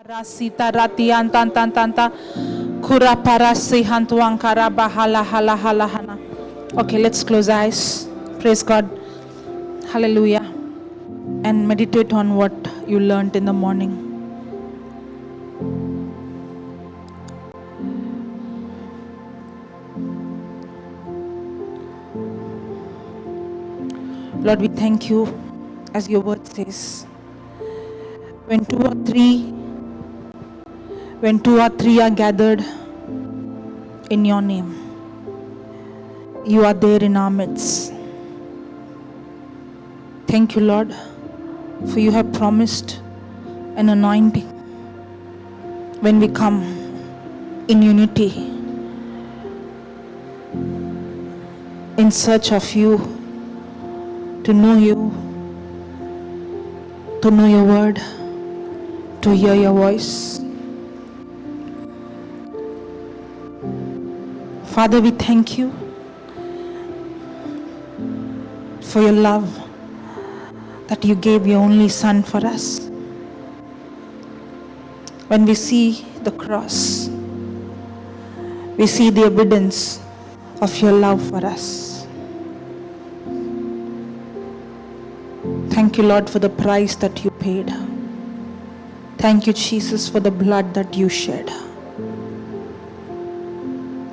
Rasita ratian tan tan tanta kura parasi hantuang karaba hala hala hala hana. Okay, let's close eyes. Praise God. Hallelujah. And meditate on what you learned in the morning. Lord, we thank you, as your word says, when two or three are gathered in your name, you are there in our midst. Thank you, Lord, for you have promised an anointing when we come in unity, in search of you, to know you, to know your word, to hear your voice. Father, we thank you for your love, that you gave your only Son for us. When we see the cross, we see the evidence of your love for us. Thank you, Lord, for the price that you paid. Thank you, Jesus, for the blood that you shed.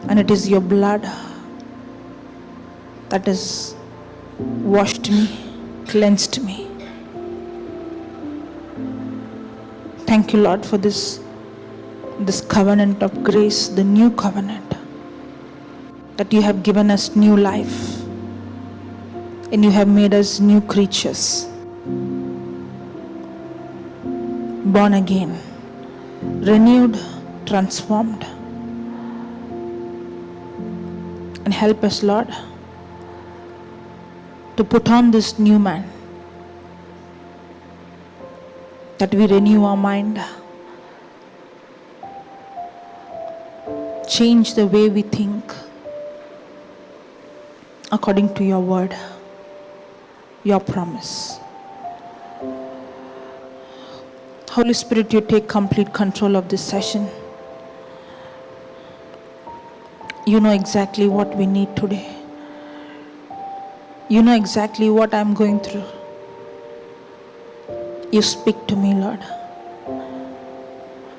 And it is your blood that has washed me, cleansed me. Thank you, Lord, for this covenant of grace, the new covenant, that you have given us new life and you have made us new creatures, born again, renewed, transformed. And help us, Lord, to put on this new man, that we renew our mind, change the way we think according to your word, your promise. Holy Spirit, you take complete control of this session. You know exactly what we need today. You know exactly what I'm going through. You speak to me, Lord.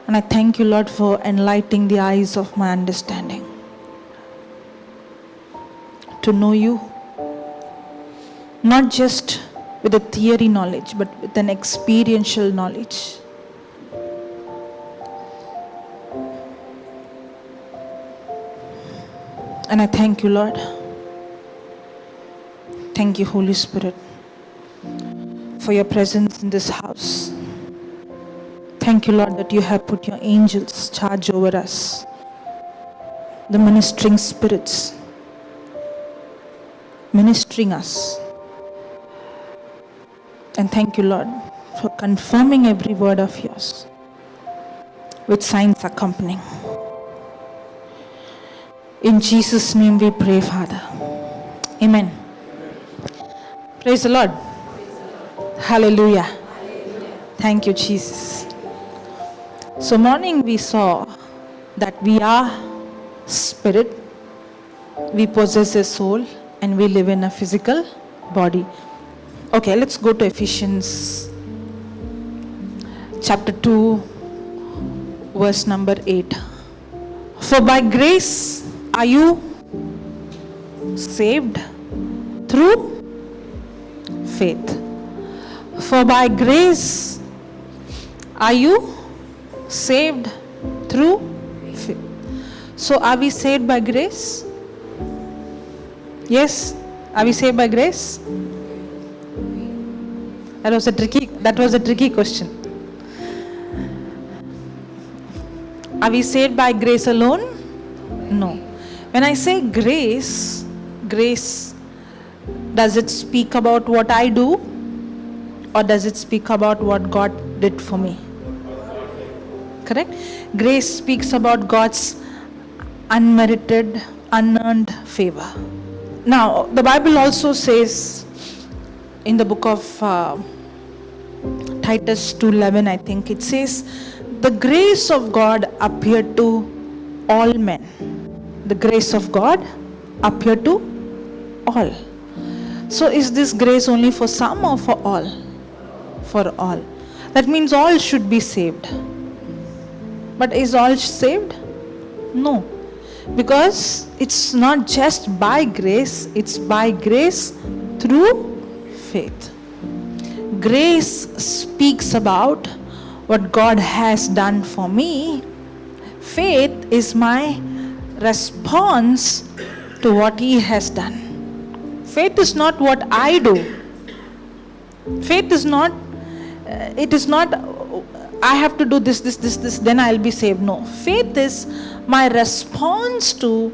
And I thank you, Lord, for enlightening the eyes of my understanding, to know you, not just with a theory knowledge, but with an experiential knowledge. And I thank you, Lord. Thank you, Holy Spirit, for your presence in this house. Thank you, Lord, that you have put your angels charge over us, the ministering spirits, ministering us. And thank you, Lord, for confirming every word of yours with signs accompanying. In Jesus' name we pray, Father. Amen. Praise the Lord. Hallelujah. Thank you, Jesus. So morning we saw that we are spirit, we possess a soul, and we live in a physical body. Okay, let's go to Ephesians chapter 2, verse number 8. For by grace are you saved through faith. For by grace are you saved through faith. So are we saved by grace? Yes? Are we saved by grace? That was a tricky question. Are we saved by grace alone? No. When I say grace, does it speak about what I do, or does it speak about what God did for me? Correct? Grace speaks about God's unmerited, unearned favor. Now, the Bible also says in the book of Titus 2:11, I think, it says the grace of God appeared to all men. The grace of God appeared to all. So is this grace only for some or for all? For all. That means all should be saved. But is all saved? No. Because it's not just by grace, it's by grace through faith. Grace speaks about what God has done for me. Faith is my response to what He has done. Faith is not what I do. Faith is not, it is not, I have to do this, then I'll be saved. No. Faith is my response to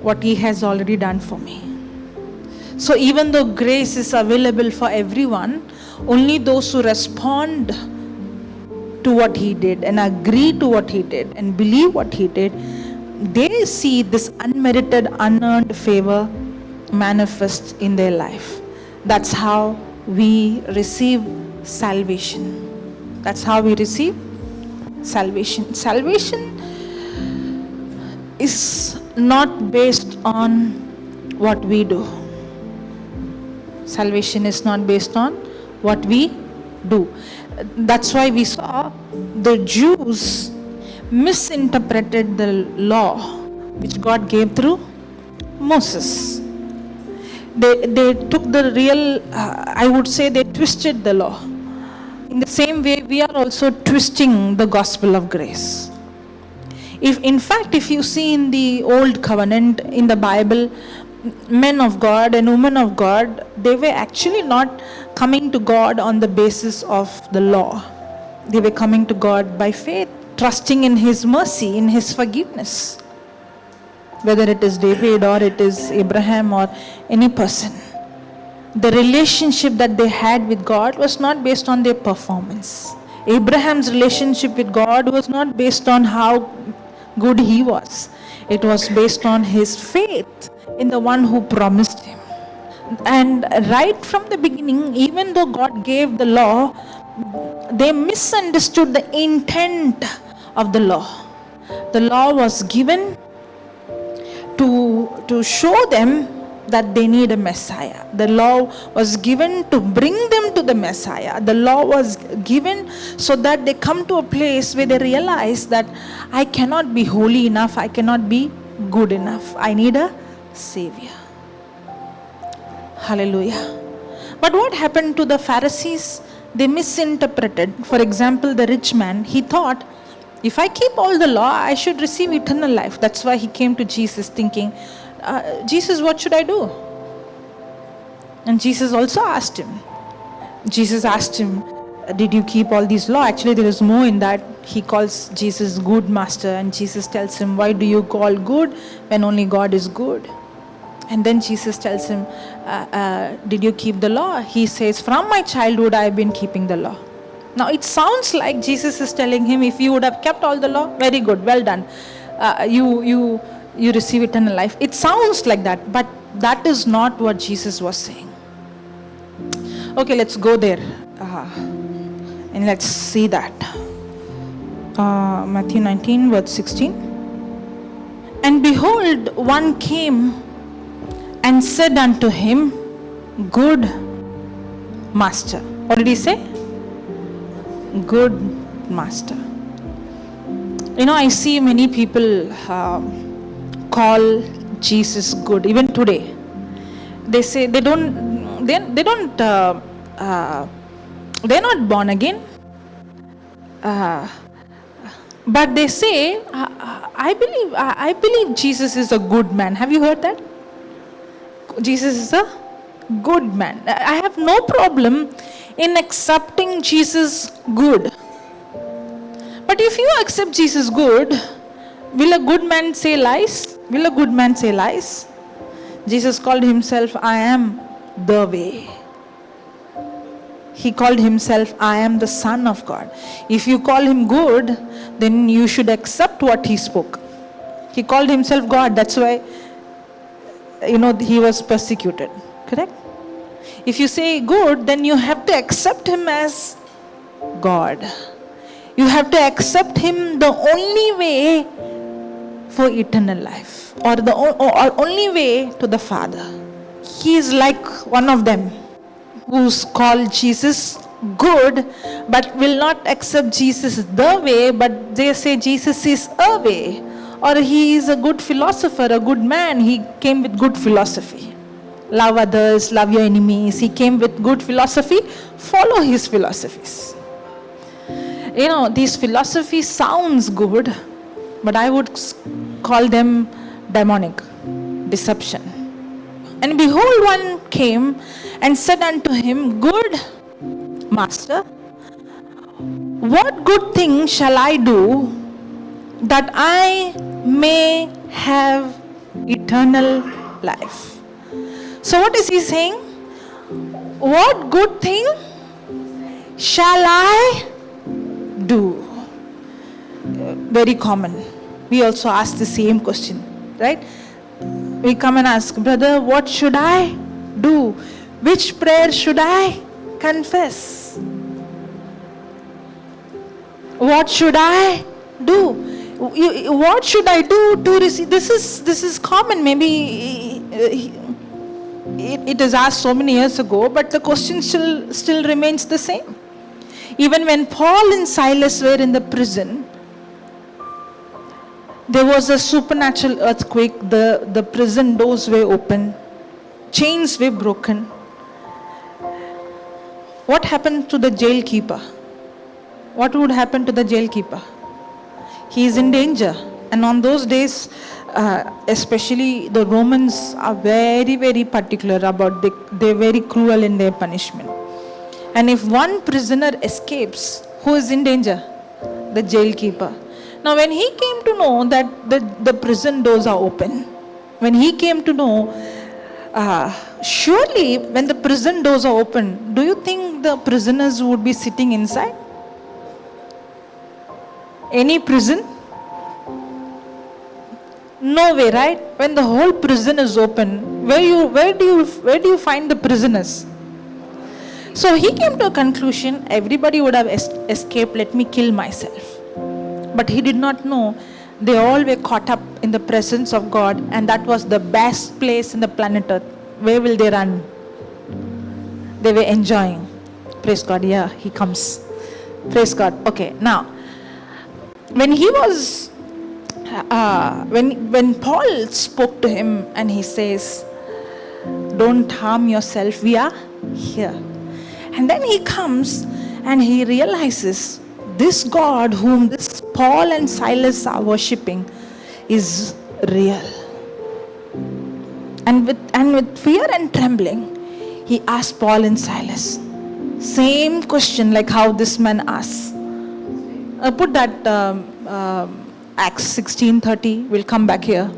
what He has already done for me. So even though grace is available for everyone, only those who respond to what He did and agree to what He did and believe what He did, they see this unmerited, unearned favor manifest in their life. That's how we receive salvation. That's how we receive salvation. Salvation is not based on what we do. Salvation is not based on what we do. That's why we saw the Jews misinterpreted the law which God gave through Moses. They took the real, I would say they twisted the law. In the same way, we are also twisting the gospel of grace. If you see in the old covenant, in the Bible, men of God and women of God, they were actually not coming to God on the basis of the law. They were coming to God by faith, trusting in His mercy, in His forgiveness. Whether it is David or it is Abraham or any person. The relationship that they had with God was not based on their performance. Abraham's relationship with God was not based on how good he was. It was based on his faith in the one who promised him. And right from the beginning, even though God gave the law, they misunderstood the intent of the law. The law was given to show them that they need a Messiah. The law was given to bring them to the Messiah. The law was given so that they come to a place where they realize that I cannot be holy enough, I cannot be good enough. I need a Savior. Hallelujah. But what happened to the Pharisees? They misinterpreted. For example, the rich man, he thought, if I keep all the law, I should receive eternal life. That's why he came to Jesus thinking, Jesus, what should I do? And Jesus also asked him. Jesus asked him, did you keep all these law? Actually, there is more in that. He calls Jesus good master, and Jesus tells him, why do you call good when only God is good? And then Jesus tells him, did you keep the law? He says, from my childhood I have been keeping the law. Now it sounds like Jesus is telling him, if you would have kept all the law, very good, well done. You receive eternal life. It sounds like that, but that is not what Jesus was saying. Okay, let's go there and let's see that. Matthew 19 verse 16. And behold, one came and said unto him, good master. What did he say? Good master. You know, I see many people call Jesus good. Even today, they say they're not born again, but they say, I believe Jesus is a good man. Have you heard that? Jesus is a good man. I have no problem in accepting Jesus good. But if you accept Jesus good, will a good man say lies? Will a good man say lies? Jesus called himself, I am the way. He called himself, I am the Son of God. If you call him good, then you should accept what he spoke. He called himself God. That's why, he was persecuted. Correct? If you say good, then you have to accept him as God. You have to accept Him the only way for eternal life, or the only way to the Father. He is like one of them who's called Jesus good, but will not accept Jesus the way, but they say Jesus is a way, or he is a good philosopher, a good man. He came with good philosophy. Love others, love your enemies. He came with good philosophy. Follow his philosophies. These philosophies sounds good, but I would call them demonic, deception. And behold, one came and said unto him, Good Master, what good thing shall I do that I may have eternal life? So what is he saying? What good thing shall I do? Very common. We also ask the same question, right? We come and ask, brother, what should I do? Which prayer should I confess? What should I do? What should I do to receive? This is common. Maybe it is asked so many years ago, but the question still remains the same. Even when Paul and Silas were in the prison, there was a supernatural earthquake. The prison doors were open. Chains were broken. What happened to the jailkeeper? What would happen to the jailkeeper? He is in danger. And on those days, especially the Romans are very, very particular about they're very cruel in their punishment. And if one prisoner escapes, who is in danger? The jailkeeper. Now when he came to know that the prison doors are open, when he came to know, surely when the prison doors are open, do you think the prisoners would be sitting inside? Any prison? No way, right? When the whole prison is open, where do you find the prisoners? So he came to a conclusion, everybody would have escaped, let me kill myself. But he did not know they all were caught up in the presence of God, and that was the best place in the planet Earth. Where will they run? They were enjoying. Praise God. Yeah, he comes. Praise God. Okay, now when he was when Paul spoke to him and he says, don't harm yourself, we are here. And then he comes and he realizes this God whom this Paul and Silas are worshipping is real. And with fear and trembling, he asked Paul and Silas same question like how this man asked. Put that Acts 16:30. We'll come back here.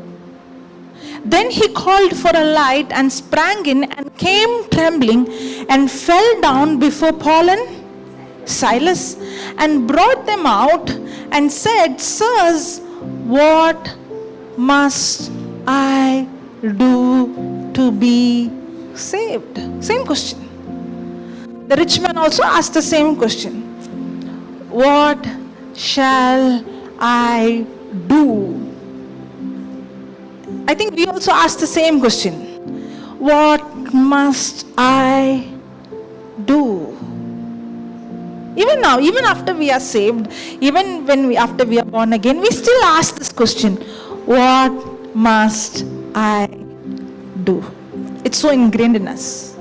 Then he called for a light and sprang in and came trembling and fell down before Paul and Silas and brought them out and said, Sirs, what must I do to be saved? Same question. The rich man also asked the same question. What shall I do? I think we also asked the same question. What must I do? Even now, even after we are saved, even after we are born again, we still ask this question. What must I do? It's so ingrained in us.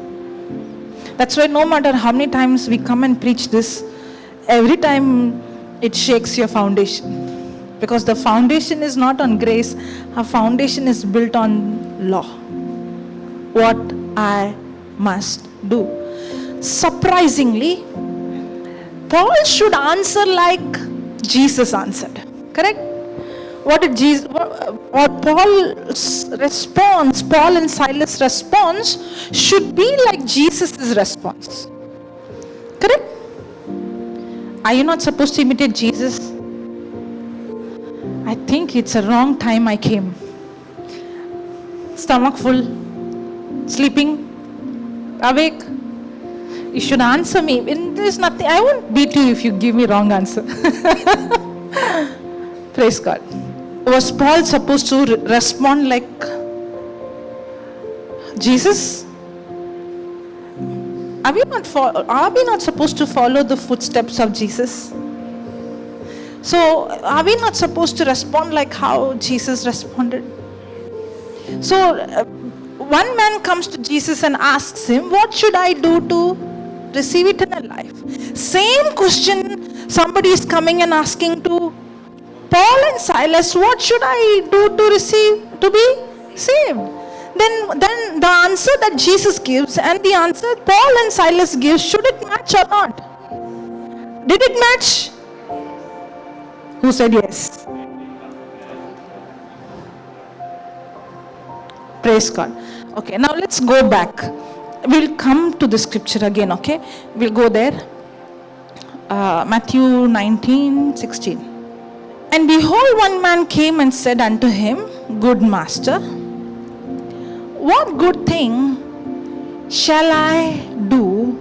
That's why no matter how many times we come and preach this, every time it shakes your foundation. Because the foundation is not on grace, our foundation is built on law. What I must do. Surprisingly, Paul should answer like Jesus answered. Correct? What Paul's response, Paul and Silas' response should be like Jesus' response. Correct? Are you not supposed to imitate Jesus? I think it's a wrong time I came. Stomach full, sleeping, awake. You should answer me. When there's nothing, I won't beat you if you give me wrong answer. Praise God. Was Paul supposed to respond like Jesus? Are we not supposed to follow the footsteps of Jesus? So are we not supposed to respond like how Jesus responded? So one man comes to Jesus and asks him, what should I do to receive eternal life? Same question somebody is coming and asking to Paul and Silas, what should I do to be saved? Then the answer that Jesus gives and the answer Paul and Silas gives, should it match or not? Did it match? Who said yes? Praise God. Okay, now let's go back. We'll come to the scripture again, okay? We'll go there. Matthew 19:16. And behold, one man came and said unto him, Good master, what good thing shall I do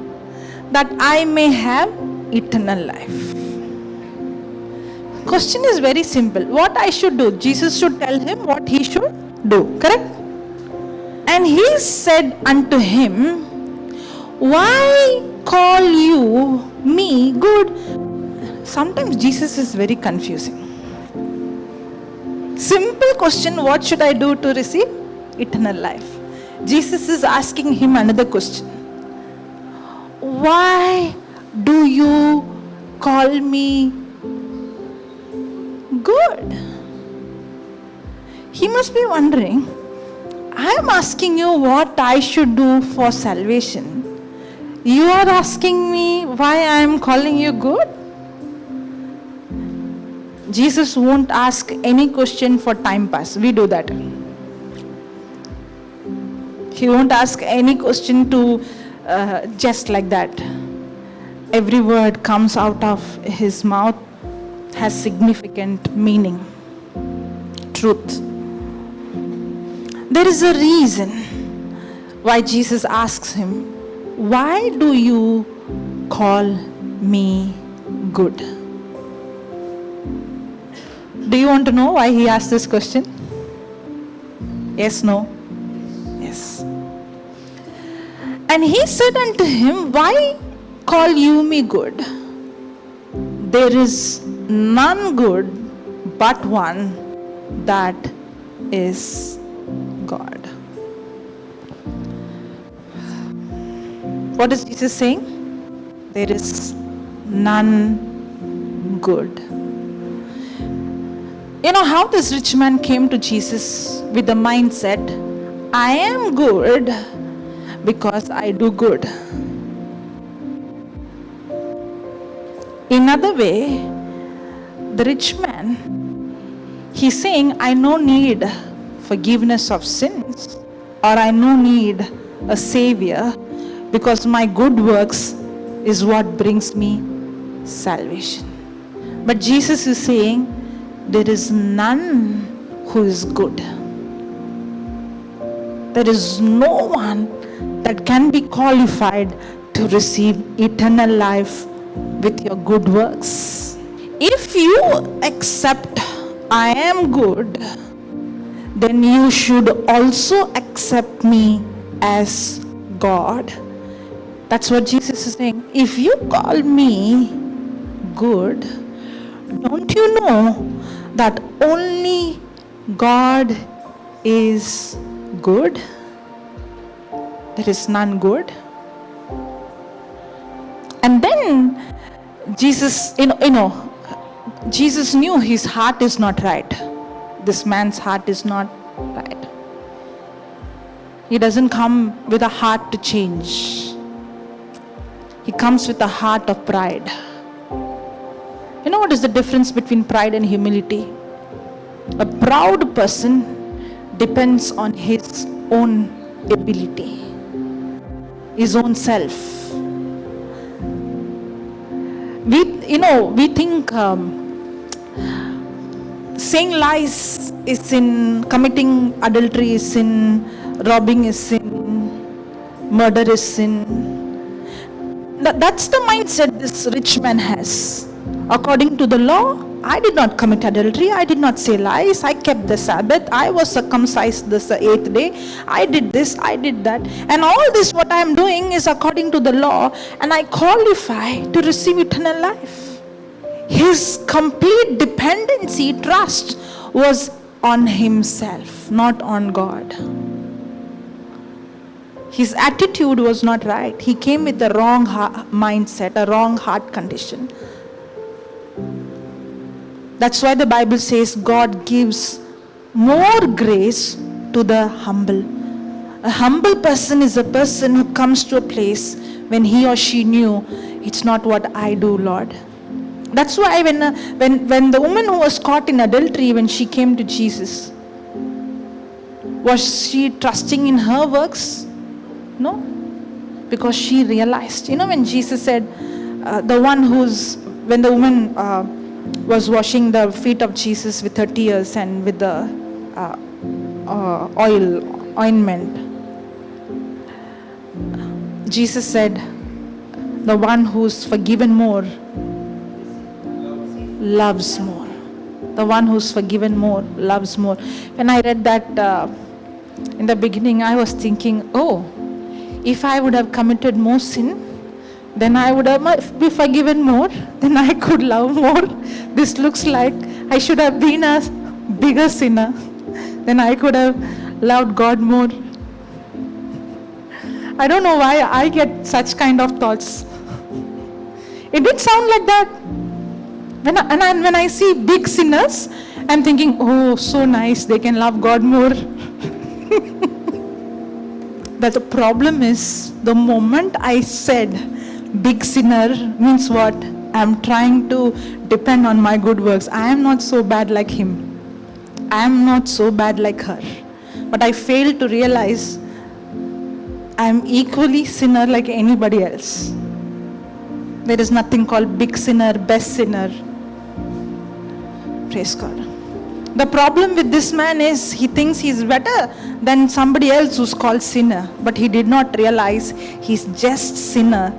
that I may have eternal life? Question is very simple. What I should do? Jesus should tell him what he should do. Correct? And he said unto him, Why call you me good? Sometimes Jesus is very confusing. Simple question, what should I do to receive eternal life? Jesus is asking him another question. Why do you call me good? He must be wondering, I am asking you what I should do for salvation. You are asking me why I am calling you good? Jesus won't ask any question for time pass. We do that. He won't ask any question to just like that. Every word comes out of his mouth has significant meaning, truth. There is a reason why Jesus asks him, why do you call me good? Do you want to know why he asked this question? Yes, no? Yes. And he said unto him, why call you me good? There is none good but one, that is God. What is Jesus saying? There is none good. You know how this rich man came to Jesus with the mindset, I am good because I do good. In other way, the rich man, he's saying, I no need forgiveness of sins, or I no need a savior, because my good works is what brings me salvation. But Jesus is saying, there is none who is good. There is no one that can be qualified to receive eternal life with your good works. If you accept I am good, then you should also accept me as God. That's what Jesus is saying. If you call me good, don't you know that only God is good? There is none good. And then Jesus, Jesus knew his heart is not right. This man's heart is not right. He doesn't come with a heart to change. He comes with a heart of pride. You know what is the difference between pride and humility? A proud person depends on his own ability, his own self. We think saying lies is sin, committing adultery is sin, robbing is sin, murder is sin. That's the mindset this rich man has. According to the law, I did not commit adultery, I did not say lies, I kept the Sabbath, I was circumcised this 8th day, I did this, I did that. And all this what I am doing is according to the law, and I qualify to receive eternal life. His complete dependency, trust was on himself, not on God. His attitude was not right. He came with the wrong mindset, a wrong heart condition. That's why the Bible says God gives more grace to the humble. A humble person is a person who comes to a place when he or she knew, it's not what I do, Lord. That's why when the woman who was caught in adultery, when she came to Jesus, was she trusting in her works? No. Because she realized, when Jesus said, when the woman was washing the feet of Jesus with her tears and with the ointment, Jesus said, the one who's forgiven more loves more. The one who's forgiven more loves more. When I read that in the beginning, I was thinking, if I would have committed more sin, then I would have be forgiven more, then I could love more. This looks like I should have been a bigger sinner, then I could have loved God more. I don't know why I get such kind of thoughts. It did sound like that. When I see big sinners, I'm thinking, so nice, they can love God more. But the problem is, the moment I said big sinner means what? I'm trying to depend on my good works. I am not so bad like him. I am not so bad like her. But I fail to realize I am equally sinner like anybody else. There is nothing called big sinner, best sinner. Praise God. The problem with this man is he thinks he's better than somebody else who's called sinner. But he did not realize he's just sinner.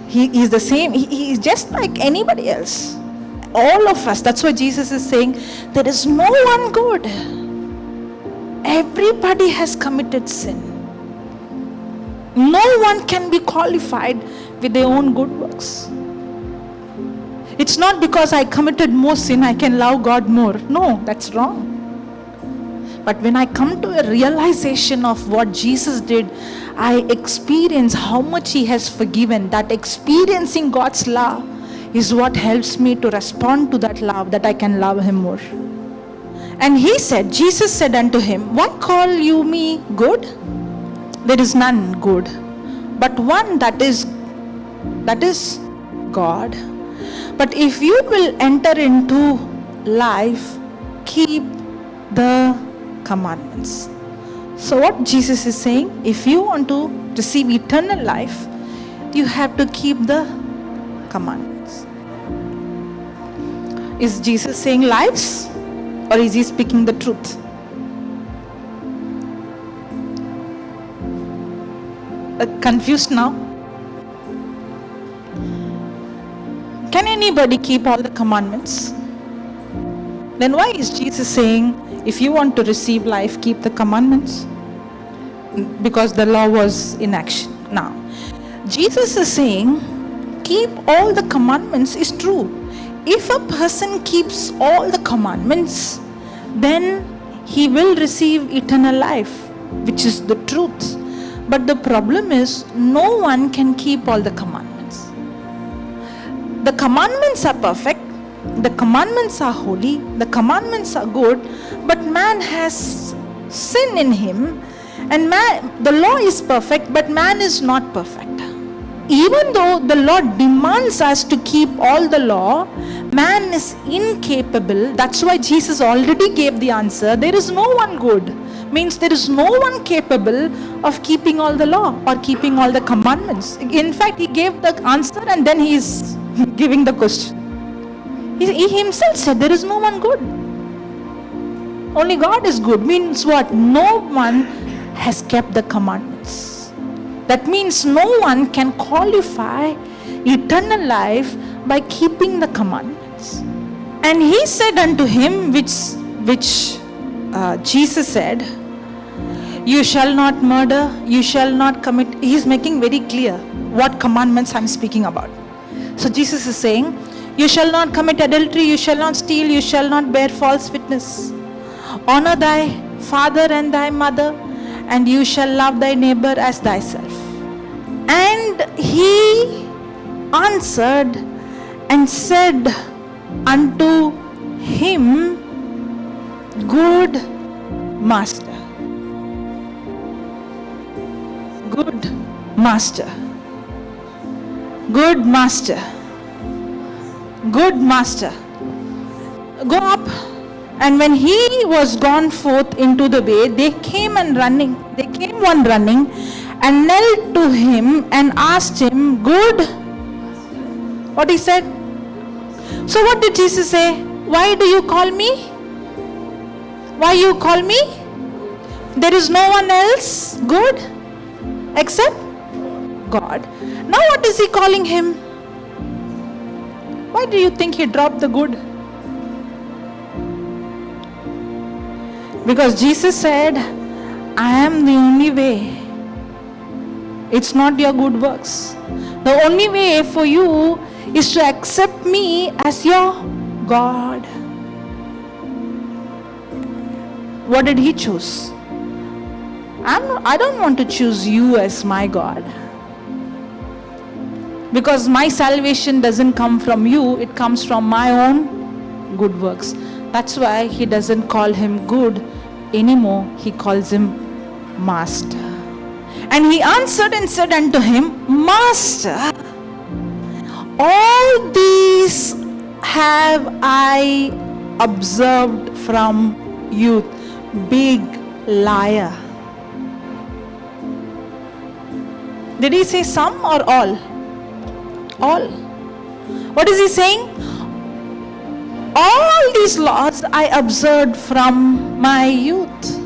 He is the same. He is just like anybody else. All of us. That's why Jesus is saying there is no one good. Everybody has committed sin. No one can be qualified with their own good works. It's not because I committed more sin, I can love God more. No, that's wrong. But when I come to a realization of what Jesus did, I experience how much He has forgiven. That experiencing God's love is what helps me to respond to that love, that I can love Him more. And Jesus said unto him, why call you me good? There is none good, but one that is God. But if you will enter into life, keep the commandments. So what Jesus is saying, if you want to receive eternal life, you have to keep the commandments. Is Jesus saying lies, or is He speaking the truth? Confused now? Can anybody keep all the commandments? Then why is Jesus saying, if you want to receive life, keep the commandments? Because the law was in action. Now, Jesus is saying, keep all the commandments is true. If a person keeps all the commandments, then he will receive eternal life, which is the truth. But the problem is, no one can keep all the commandments. The commandments are perfect, the commandments are holy, the commandments are good, but man has sin in him, and the law is perfect, but man is not perfect. Even though the law demands us to keep all the law, man is incapable. That's why Jesus already gave the answer. There is no one good. Means there is no one capable of keeping all the law or keeping all the commandments. In fact, He gave the answer and then He is giving the question. He Himself said there is no one good. Only God is good. Means what? No one has kept the commandments. That means no one can qualify eternal life by keeping the commandments. And he said unto him, which Jesus said, you shall not murder, you shall not commit. He's making very clear what commandments I'm speaking about. So Jesus is saying, you shall not commit adultery, you shall not steal, you shall not bear false witness. Honor thy father and thy mother, and you shall love thy neighbor as thyself. And he answered and said unto him, good master. Good master. Good master. Good master. Go up. And when he was gone forth into the way, they came one running and knelt to him and asked him, good. What he said? So what did Jesus say? Why do you call me? Why you call me? There is no one else good except God. Now what is he calling him? Why do you think he dropped the good? Because Jesus said, I am the only way. It's not your good works. The only way for you is to accept me as your God. What did he choose? I don't want to choose you as my God. Because my salvation doesn't come from you, it comes from my own good works. That's why he doesn't call him good anymore, he calls him master. And he answered and said unto him, Master, all these have I observed from youth. Big liar. Did he say some or all? All. What is he saying? All these laws I observed from my youth.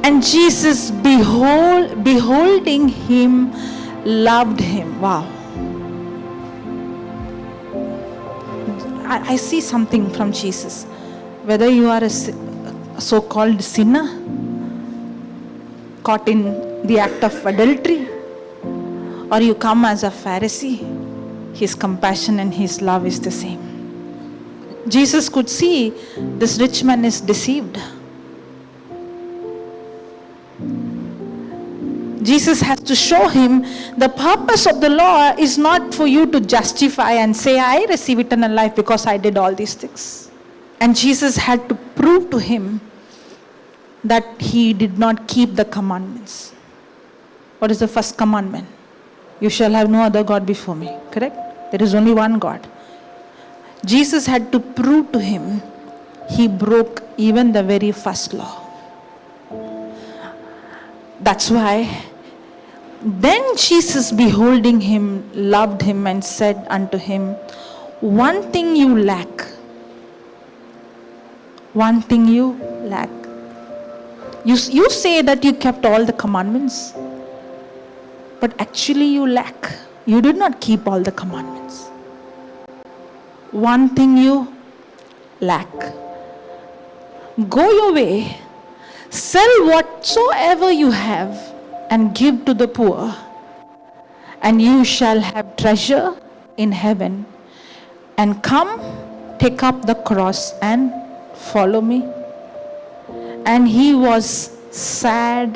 And Jesus, beholding him, loved him. Wow. I see something from Jesus. Whether you are a so-called sinner, caught in the act of adultery, or you come as a Pharisee, his compassion and his love is the same. Jesus could see this rich man is deceived. Jesus has to show him the purpose of the law is not for you to justify and say, I receive eternal life because I did all these things. And Jesus had to prove to him that he did not keep the commandments. What is the first commandment? You shall have no other God before me. Correct? There is only one God. Jesus had to prove to him he broke even the very first law. That's why then Jesus, beholding him, loved him and said unto him, one thing you lack. One thing you lack. You say that you kept all the commandments, but actually you lack. You did not keep all the commandments. One thing you lack. Go your way, sell whatsoever you have and give to the poor, and you shall have treasure in heaven. And come, take up the cross and follow me. And he was sad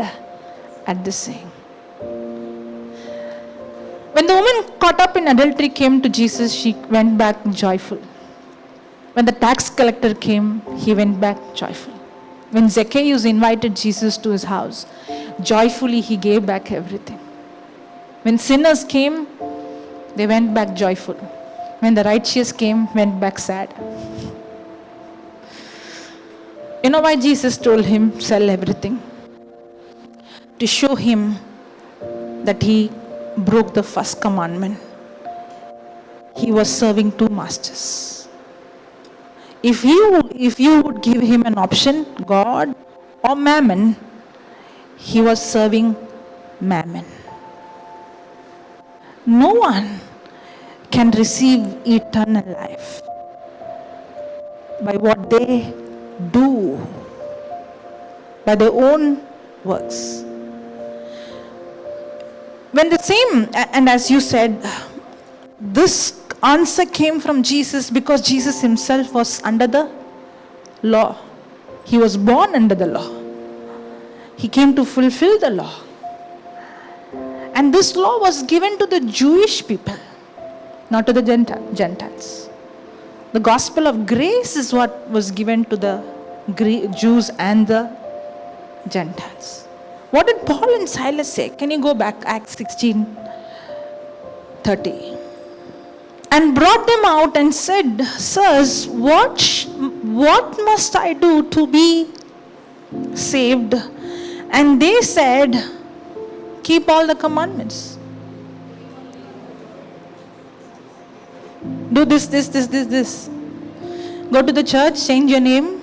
at the saying. When the woman caught up in adultery came to Jesus, she went back joyful. When the tax collector came, he went back joyful. When Zacchaeus invited Jesus to his house, joyfully he gave back everything. When sinners came, they went back joyful. When the righteous came, went back sad. You know why Jesus told him, sell everything? To show him that he broke the first commandment. He was serving two masters. If you would give him an option, God or mammon, he was serving mammon. No one can receive eternal life by what they do, by their own works. When the same, and as you said, this answer came from Jesus because Jesus himself was under the law. He was born under the law. He came to fulfill the law. And this law was given to the Jewish people, not to the Gentiles. The gospel of grace is what was given to the Jews and the Gentiles. What did Paul and Silas say? Can you go back, Acts 16:30? And brought them out and said, Sirs, what must I do to be saved? And they said, keep all the commandments. Do this. Go to the church, change your name.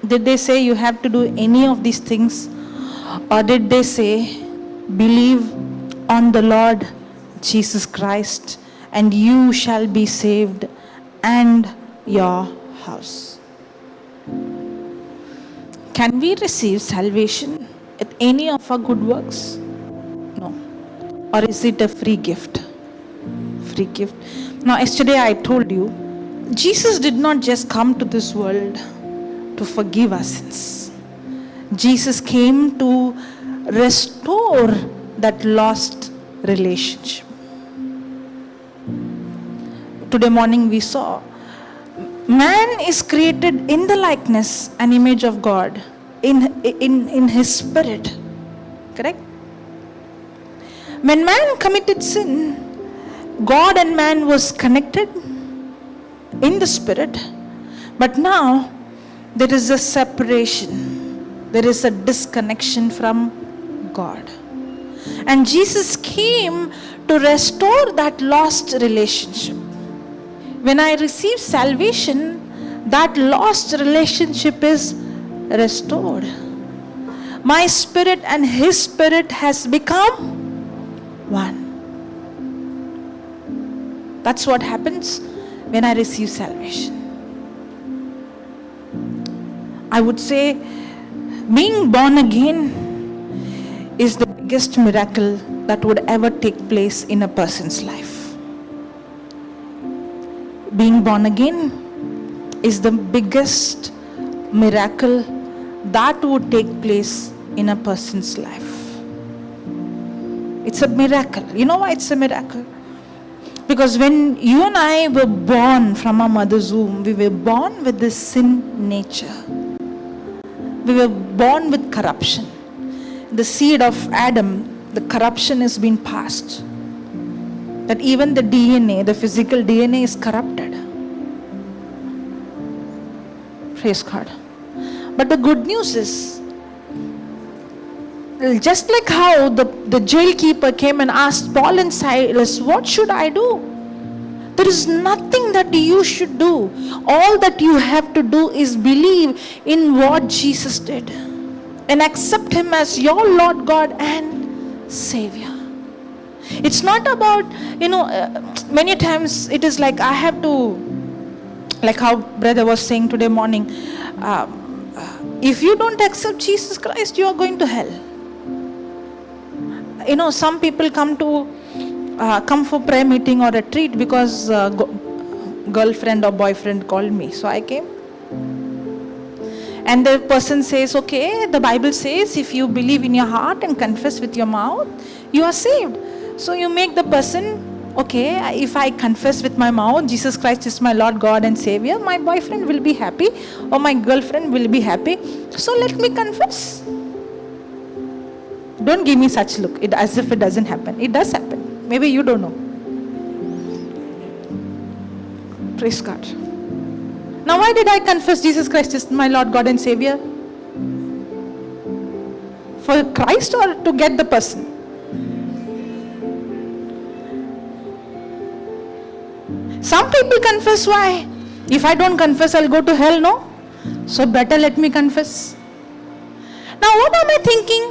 Did they say you have to do any of these things? Or did they say, believe on the Lord Jesus Christ and you shall be saved and your house? Can we receive salvation with any of our good works? No. Or is it a free gift? Free gift. Now, yesterday I told you, Jesus did not just come to this world to forgive our sins. Jesus came to restore that lost relationship. Today morning we saw, man is created in the likeness and image of God, in his spirit. Correct? When man committed sin, God and man was connected in the spirit, but now there is a separation. There is a disconnection from God. And Jesus came to restore that lost relationship. When I receive salvation, that lost relationship is restored. My spirit and his spirit has become one. That's what happens when I receive salvation. I would say being born again is the biggest miracle that would ever take place in a person's life. Being born again is the biggest miracle that would take place in a person's life. It's a miracle. You know why it's a miracle? Because when you and I were born from our mother's womb, we were born with this sin nature. We were born with corruption. The seed of Adam, the corruption has been passed. That even the DNA, the physical DNA is corrupted. Praise God. But the good news is, just like how the jailkeeper came and asked Paul and Silas, what should I do? There is nothing that you should do. All that you have to do is believe in what Jesus did and accept him as your Lord God and Savior. It's not about, many times it is like I have to, like how brother was saying today morning, if you don't accept Jesus Christ, you are going to hell. Some people come for prayer meeting or retreat because girlfriend or boyfriend called me. So I came. And the person says, okay, the Bible says if you believe in your heart and confess with your mouth, you are saved. So you make the person, okay, if I confess with my mouth, Jesus Christ is my Lord God and Savior, my boyfriend will be happy or my girlfriend will be happy. So let me confess. Don't give me such look, as if it doesn't happen. It does happen. Maybe you don't know. Praise God. Now why did I confess Jesus Christ is my Lord God and Savior? For Christ or to get the person? Some people confess, why? If I don't confess, I'll go to hell, no? So better let me confess. Now what am I thinking?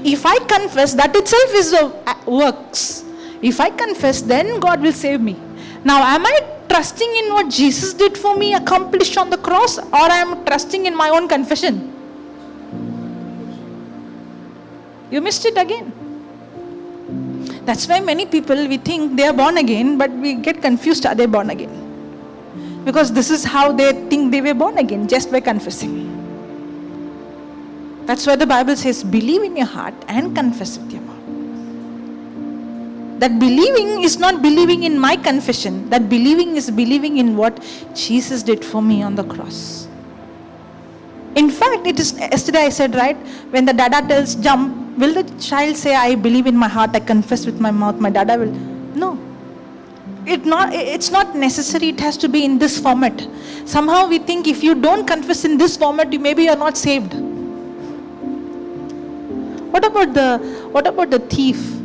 If I confess, that itself is the works. If I confess, then God will save me. Now am I trusting in what Jesus did for me, accomplished on the cross, or I am trusting in my own confession? You missed it again. That's why many people, we think they are born again, but we get confused, are they born again? Because this is how they think they were born again, just by confessing. That's why the Bible says, believe in your heart and confess with your mouth. That believing is not believing in my confession. That believing is believing in what Jesus did for me on the cross. In fact, it is, yesterday I said, right, when the dada tells jump, will the child say, I believe in my heart, I confess with my mouth, my dada will? No. It's not necessary, it has to be in this format. Somehow we think if you don't confess in this format, maybe you are not saved. What about the thief?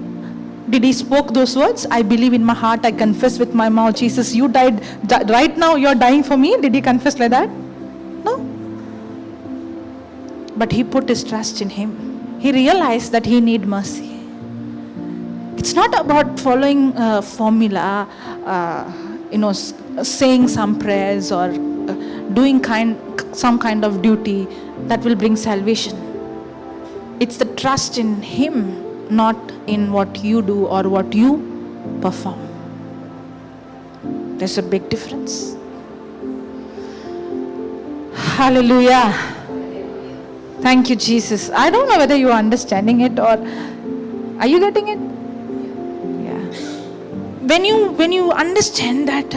Did he spoke those words? I believe in my heart, I confess with my mouth. Jesus, you died, right now you're dying for me. Did he confess like that? No. But he put his trust in him. He realized that he need mercy. It's not about following a formula, saying some prayers or doing some kind of duty that will bring salvation. It's the trust in him, not in what you do or what you perform. There's a big difference. Hallelujah. Thank you, Jesus. I don't know whether you are understanding it or are you getting it? Yeah. When you understand that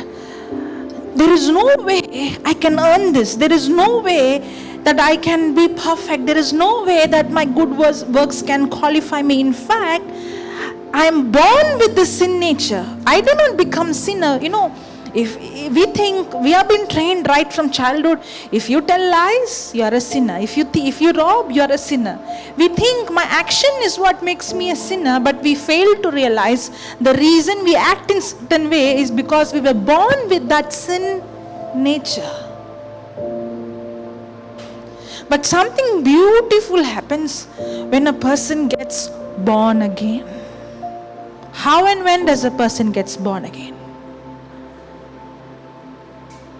there is no way I can earn this, there is no way that I can be perfect, there is no way that my good works can qualify me. In fact, I am born with the sin nature. I do not become sinner. If we think we have been trained right from childhood, if you tell lies, you are a sinner. If you rob, you are a sinner. We think my action is what makes me a sinner, but we fail to realize the reason we act in certain way is because we were born with that sin nature. But something beautiful happens when a person gets born again. How and when does a person gets born again?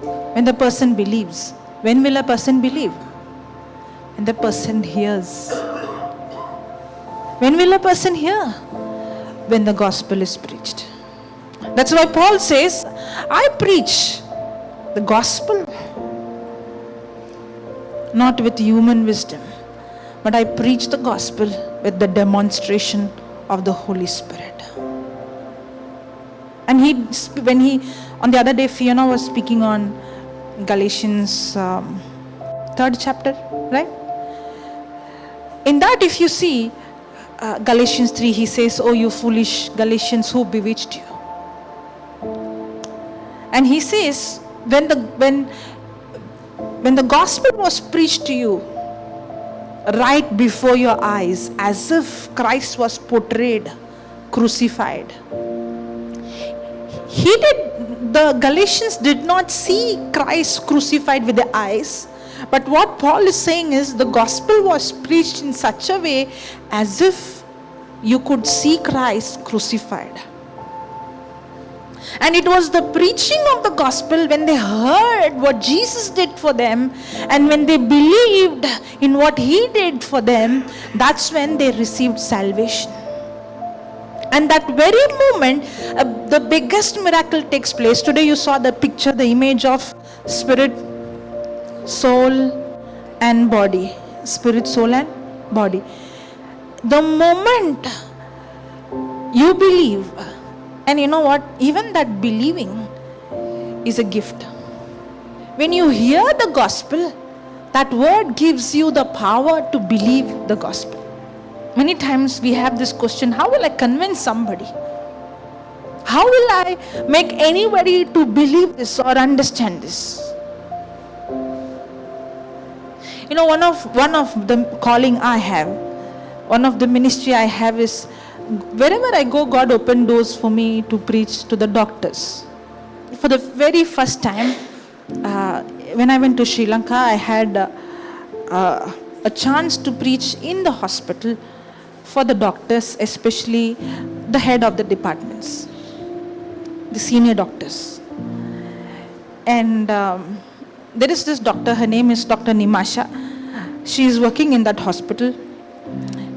When the person believes. When will a person believe? When the person hears. When will a person hear? When the gospel is preached. That's why Paul says, I preach the gospel not with human wisdom, but I preach the gospel with the demonstration of the Holy Spirit. And on the other day, Fiona was speaking on Galatians 3rd chapter, right? In that, if you see Galatians 3, he says, oh, you foolish Galatians, who bewitched you? And he says, when the gospel was preached to you right before your eyes, as if Christ was portrayed, crucified, the Galatians did not see Christ crucified with their eyes, but what Paul is saying is the gospel was preached in such a way as if you could see Christ crucified. And it was the preaching of the gospel, when they heard what Jesus did for them and when they believed in what he did for them, that's when they received salvation. And that very moment, the biggest miracle takes place. Today you saw the picture, the image of spirit, soul and body. Spirit, soul and body. The moment you believe, and you know what? Even that believing is a gift. When you hear the gospel, that word gives you the power to believe the gospel. Many times we have this question, how will I convince somebody? How will I make anybody to believe this or understand this? One of the calling I have, one of the ministry I have is, wherever I go, God opened doors for me to preach to the doctors. For the very first time, when I went to Sri Lanka, I had a chance to preach in the hospital for the doctors, especially the head of the departments, the senior doctors. And there is this doctor, her name is Dr. Nimasha. She is working in that hospital.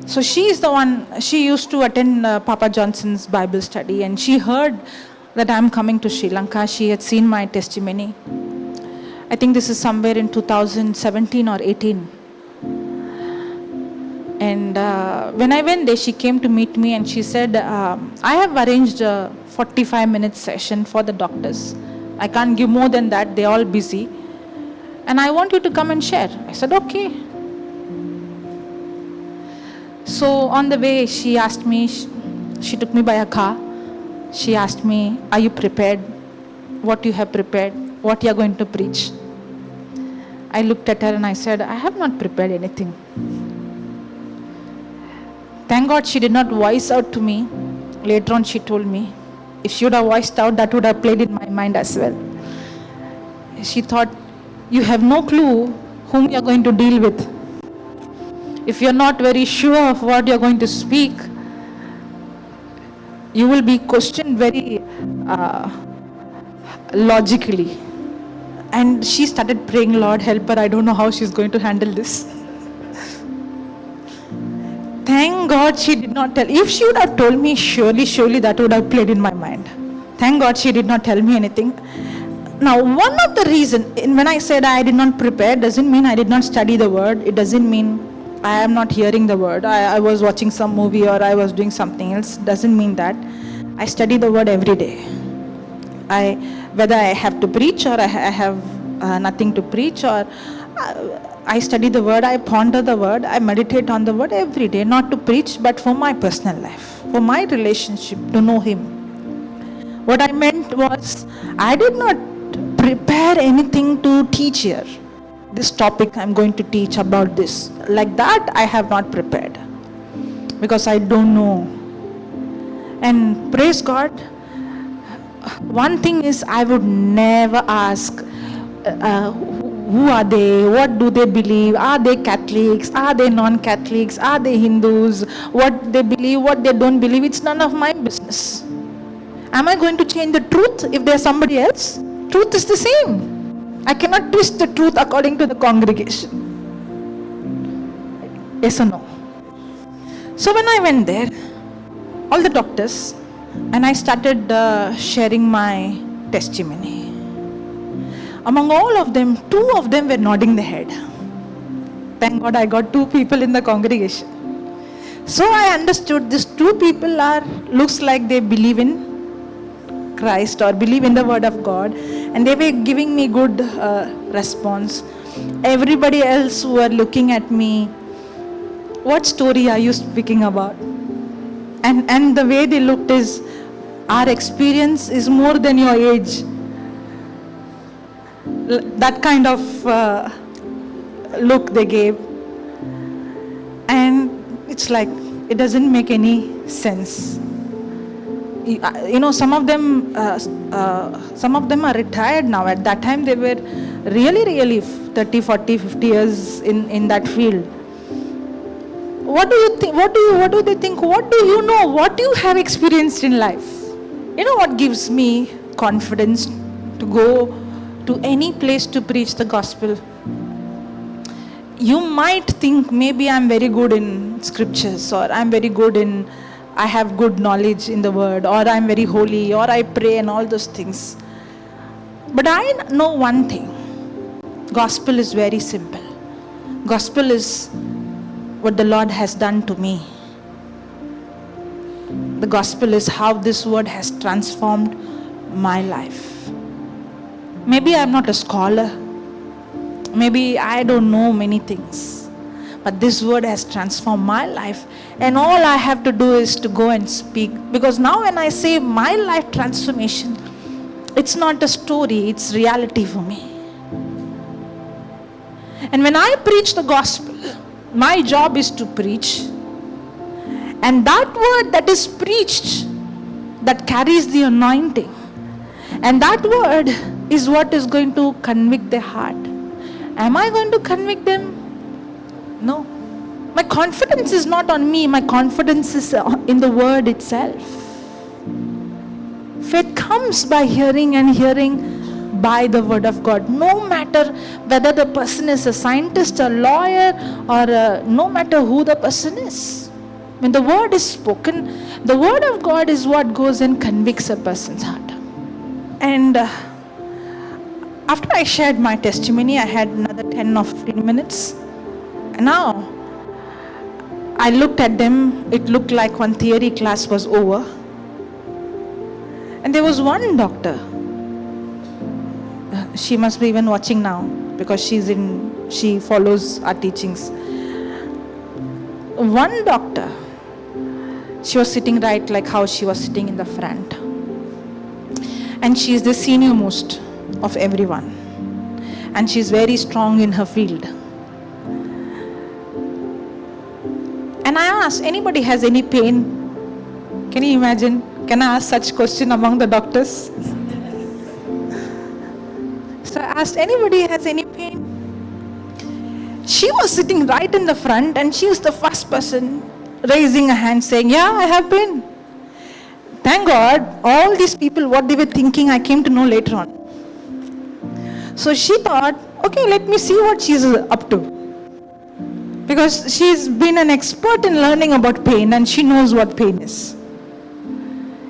So she is the one, she used to attend Papa Johnson's Bible study, and she heard that I'm coming to Sri Lanka. She had seen my testimony. I think this is somewhere in 2017 or 18. And when I went there, she came to meet me and she said, I have arranged a 45-minute session for the doctors. I can't give more than that, they're all busy. And I want you to come and share. I said, okay. So on the way, she asked me, she took me by a car. She asked me, are you prepared? What you have prepared? What you are going to preach? I looked at her and I said, I have not prepared anything. Thank God she did not voice out to me. Later on she told me, if she would have voiced out, that would have played in my mind as well. She thought, you have no clue whom you are going to deal with. If you are not very sure of what you are going to speak, you will be questioned very logically. And she started praying, Lord, help her. I don't know how she's going to handle this. Thank God she did not tell. If she would have told me, surely that would have played in my mind. Thank God she did not tell me anything. Now, one of the reasons, when I said I did not prepare, doesn't mean I did not study the word. It doesn't mean I am not hearing the word. I was watching some movie or I was doing something else. Doesn't mean that. I study the word every day. Whether I have to preach or I have nothing to preach, or I study the word, I ponder the word, I meditate on the word every day, not to preach, but for my personal life, for my relationship, to know Him. What I meant was, I did not prepare anything to teach here. This topic I'm going to teach about this. Like that, I have not prepared. Because I don't know. And praise God, one thing is, I would never ask, who are they? What do they believe? Are they Catholics? Are they non-Catholics? Are they Hindus? What they believe, what they don't believe, it's none of my business. Am I going to change the truth if there's somebody else? Truth is the same. I cannot twist the truth according to the congregation. Yes or no? So when I went there, all the doctors, and I started sharing my testimony. Among all of them, 2 of them were nodding their head. Thank God I got 2 people in the congregation. So I understood these 2 people looks like they believe in Christ or believe in the word of God, and they were giving me good response. Everybody else who were looking at me, what story are you speaking about? And the way they looked is, our experience is more than your age. That kind of look they gave. And it's like, it doesn't make any sense. You know, some of them are retired now. At that time they were really 30, 40, 50 years in that field. What do you think? What do they think? What do you know? What you have experienced in life? You know what gives me confidence to go to any place to preach the gospel? You might think maybe I'm very good in scriptures, or I'm very good in, I have good knowledge in the word, or I'm very holy, or I pray and all those things. But I know one thing. Gospel is very simple. Gospel is what the Lord has done to me. The gospel is how this word has transformed my life. Maybe I'm not a scholar. Maybe I don't know many things. But this word has transformed my life. And all I have to do is to go and speak. Because now when I say my life transformation, it's not a story, it's reality for me. And when I preach the gospel, my job is to preach. And that word that is preached, that carries the anointing. And that word is what is going to convict their heart. Am I going to convict them? No. My confidence is not on me. My confidence is in the word itself. Faith comes by hearing, and hearing by the word of God. No matter whether the person is a scientist, a lawyer, or no matter who the person is. When the word is spoken, the word of God is what goes and convicts a person's heart. And after I shared my testimony, I had another 10 or 15 minutes. And now, I looked at them. It looked like one theory class was over. And there was one doctor. She must be even watching now because she follows our teachings. One doctor, she was sitting right like how she was sitting in the front. And she is the senior most of everyone. And she is very strong in her field. And I asked, anybody has any pain? Can you imagine? Can I ask such question among the doctors? So I asked, anybody has any pain? She was sitting right in the front and she was the first person raising a hand saying, yeah, I have pain. Thank God, all these people, what they were thinking, I came to know later on. So she thought, okay, let me see what she's up to. Because she's been an expert in learning about pain and she knows what pain is.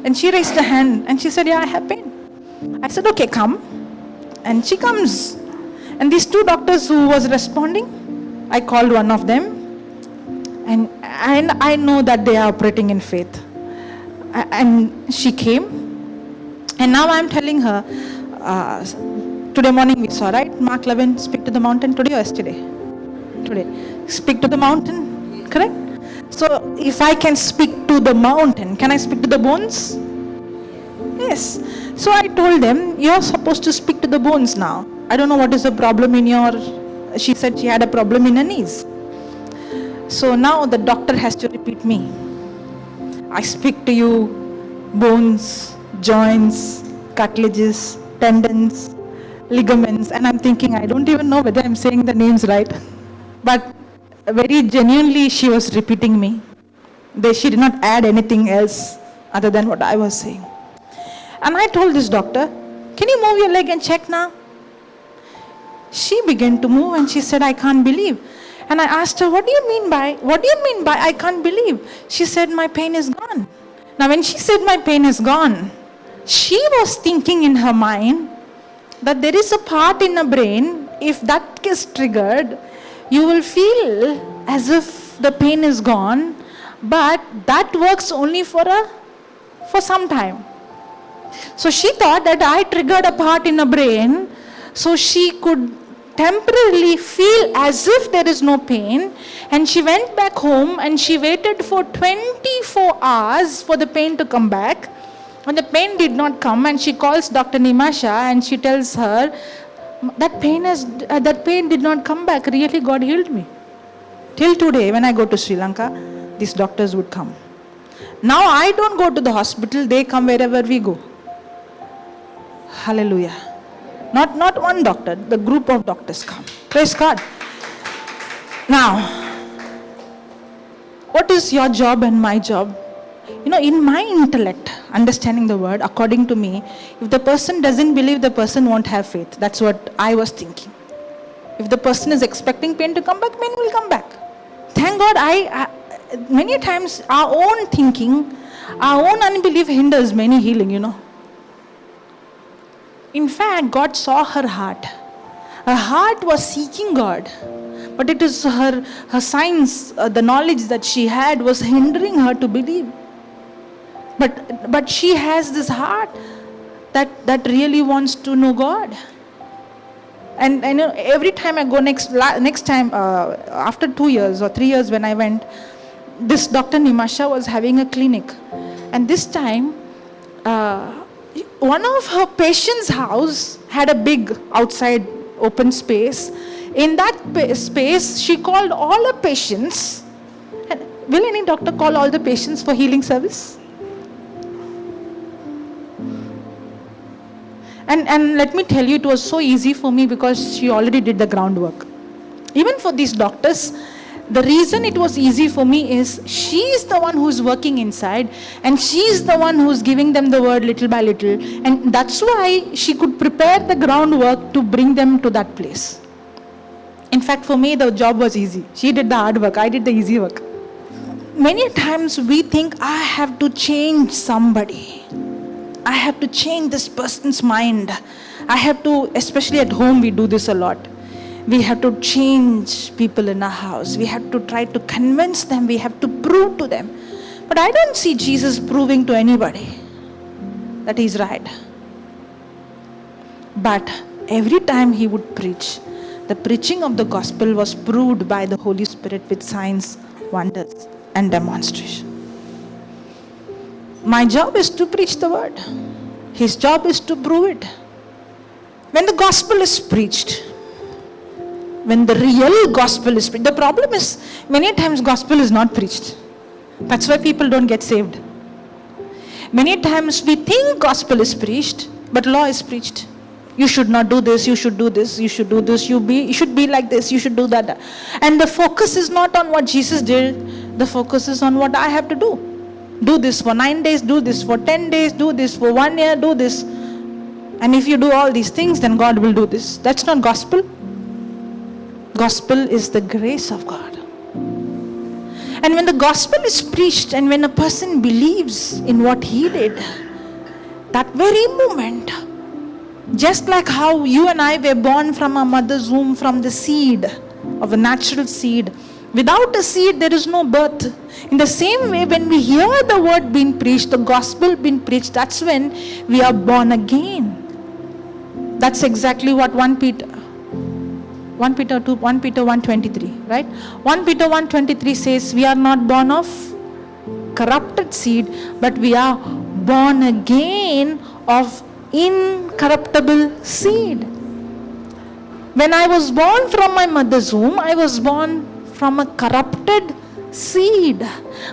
And she raised her hand and she said, yeah, I have pain. I said, okay, come. And she comes. And these two doctors who was responding, I called one of them. And I know that they are operating in faith. And she came. And now I'm telling her, today morning we saw, right? Mark 11, speak to the mountain. Today or yesterday? Today. Speak to the mountain, correct? So if I can speak to the mountain, can I speak to the bones? Yes. So I told them, you're supposed to speak to the bones now. I don't know what is the problem in she said she had a problem in her knees. So now the doctor has to repeat me. I speak to you, bones, joints, cartilages, tendons, ligaments, and I'm thinking, I don't even know whether I'm saying the names right. But very genuinely, she was repeating me. She did not add anything else other than what I was saying. And I told this doctor, can you move your leg and check now? She began to move and she said, I can't believe. And I asked her, what do you mean by I can't believe? She said, my pain is gone. Now when she said my pain is gone, she was thinking in her mind that there is a part in the brain, if that gets triggered, you will feel as if the pain is gone, but that works only for some time. So she thought that I triggered a part in her brain so she could temporarily feel as if there is no pain, and she went back home and she waited for 24 hours for the pain to come back. When the pain did not come, and she calls Dr. Nimasha and she tells her, that pain did not come back. Really, God healed me. Till today, when I go to Sri Lanka, these doctors would come. Now I don't go to the hospital, they come wherever we go. Hallelujah. Not one doctor, the group of doctors come. Praise God. Now, what is your job and my job? In my intellect, understanding the word, according to me, if the person doesn't believe, the person won't have faith. That's what I was thinking. If the person is expecting pain to come back, pain will come back. Thank God, I many times our own thinking, our own unbelief hinders many healing, In fact, God saw her heart. Her heart was seeking God. But it is her science, the knowledge that she had was hindering her to believe. But she has this heart that really wants to know God. And every time I go next time, after 2 years or 3 years when I went, this Dr. Nimasha was having a clinic. And this time, one of her patients' house had a big outside open space. In that space, she called all her patients. And will any doctor call all the patients for healing service? And let me tell you, it was so easy for me because she already did the groundwork. Even for these doctors, The reason it was easy for me is she is the one who's working inside, and she is the one who's giving them the word little by little, and that's why she could prepare the groundwork to bring them to that place. In fact, for me, the job was easy. She did the hard work, I did the easy work. Many times we think, I have to change somebody. I have to change this person's mind. I have to, especially at home, we do this a lot. We have to change people in our house. We have to try to convince them. We have to prove to them. But I don't see Jesus proving to anybody that he's right. But every time he would preach, the preaching of the gospel was proved by the Holy Spirit with signs, wonders, and demonstration. My job is to preach the word. His job is to prove it. When the gospel is preached, when the real gospel is preached, the problem is many times gospel is not preached. That's why people don't get saved. Many times we think gospel is preached, but law is preached. You should not do this, you should do this, you should do this, you should be like this, you should do that. And the focus is not on what Jesus did, the focus is on what I have to do. Do this for 9 days, do this for 10 days, do this for 1 year, do this. And if you do all these things, then God will do this. That's not gospel. Gospel is the grace of God. And when the gospel is preached and when a person believes in what he did, that very moment, just like how you and I were born from our mother's womb from the seed of a natural seed, without a seed there is no birth. In the same way, when we hear the word being preached, the gospel being preached, that's when we are born again. That's exactly what 1 Peter 1:23, right? 1 Peter 1:23 says, we are not born of corrupted seed, but we are born again of incorruptible seed. When I was born from my mother's womb, I was born from a corrupted seed.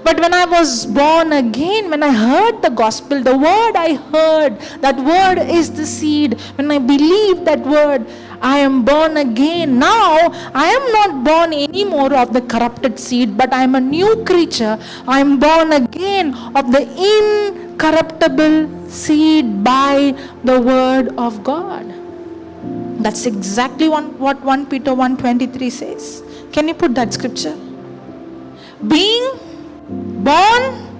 But when I was born again, when I heard the gospel, the word I heard, that word is the seed. When I believed that word, I am born again. Now, I am not born anymore of the corrupted seed, but I am a new creature. I am born again of the incorruptible seed by the word of God. That's exactly what 1 Peter 1:23 says. Can you put that scripture? Being born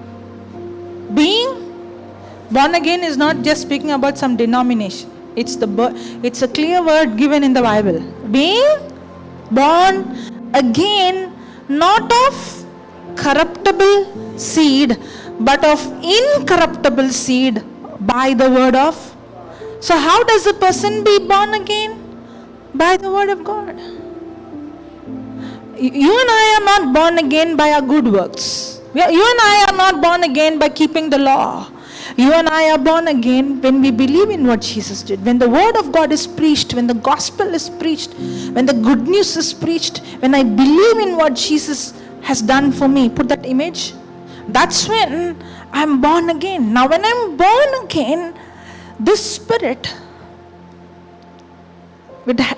again is not just speaking about some denomination. It's a clear word given in the Bible. Being born again, not of corruptible seed, but of incorruptible seed by the word of. So how does a person be born again? By the word of God. You and I are not born again by our good works. You and I are not born again by keeping the law. You and I are born again when we believe in what Jesus did. When the word of God is preached, when the gospel is preached, when the good news is preached, when I believe in what Jesus has done for me. Put that image. That's when I'm born again. Now when I'm born again, this spirit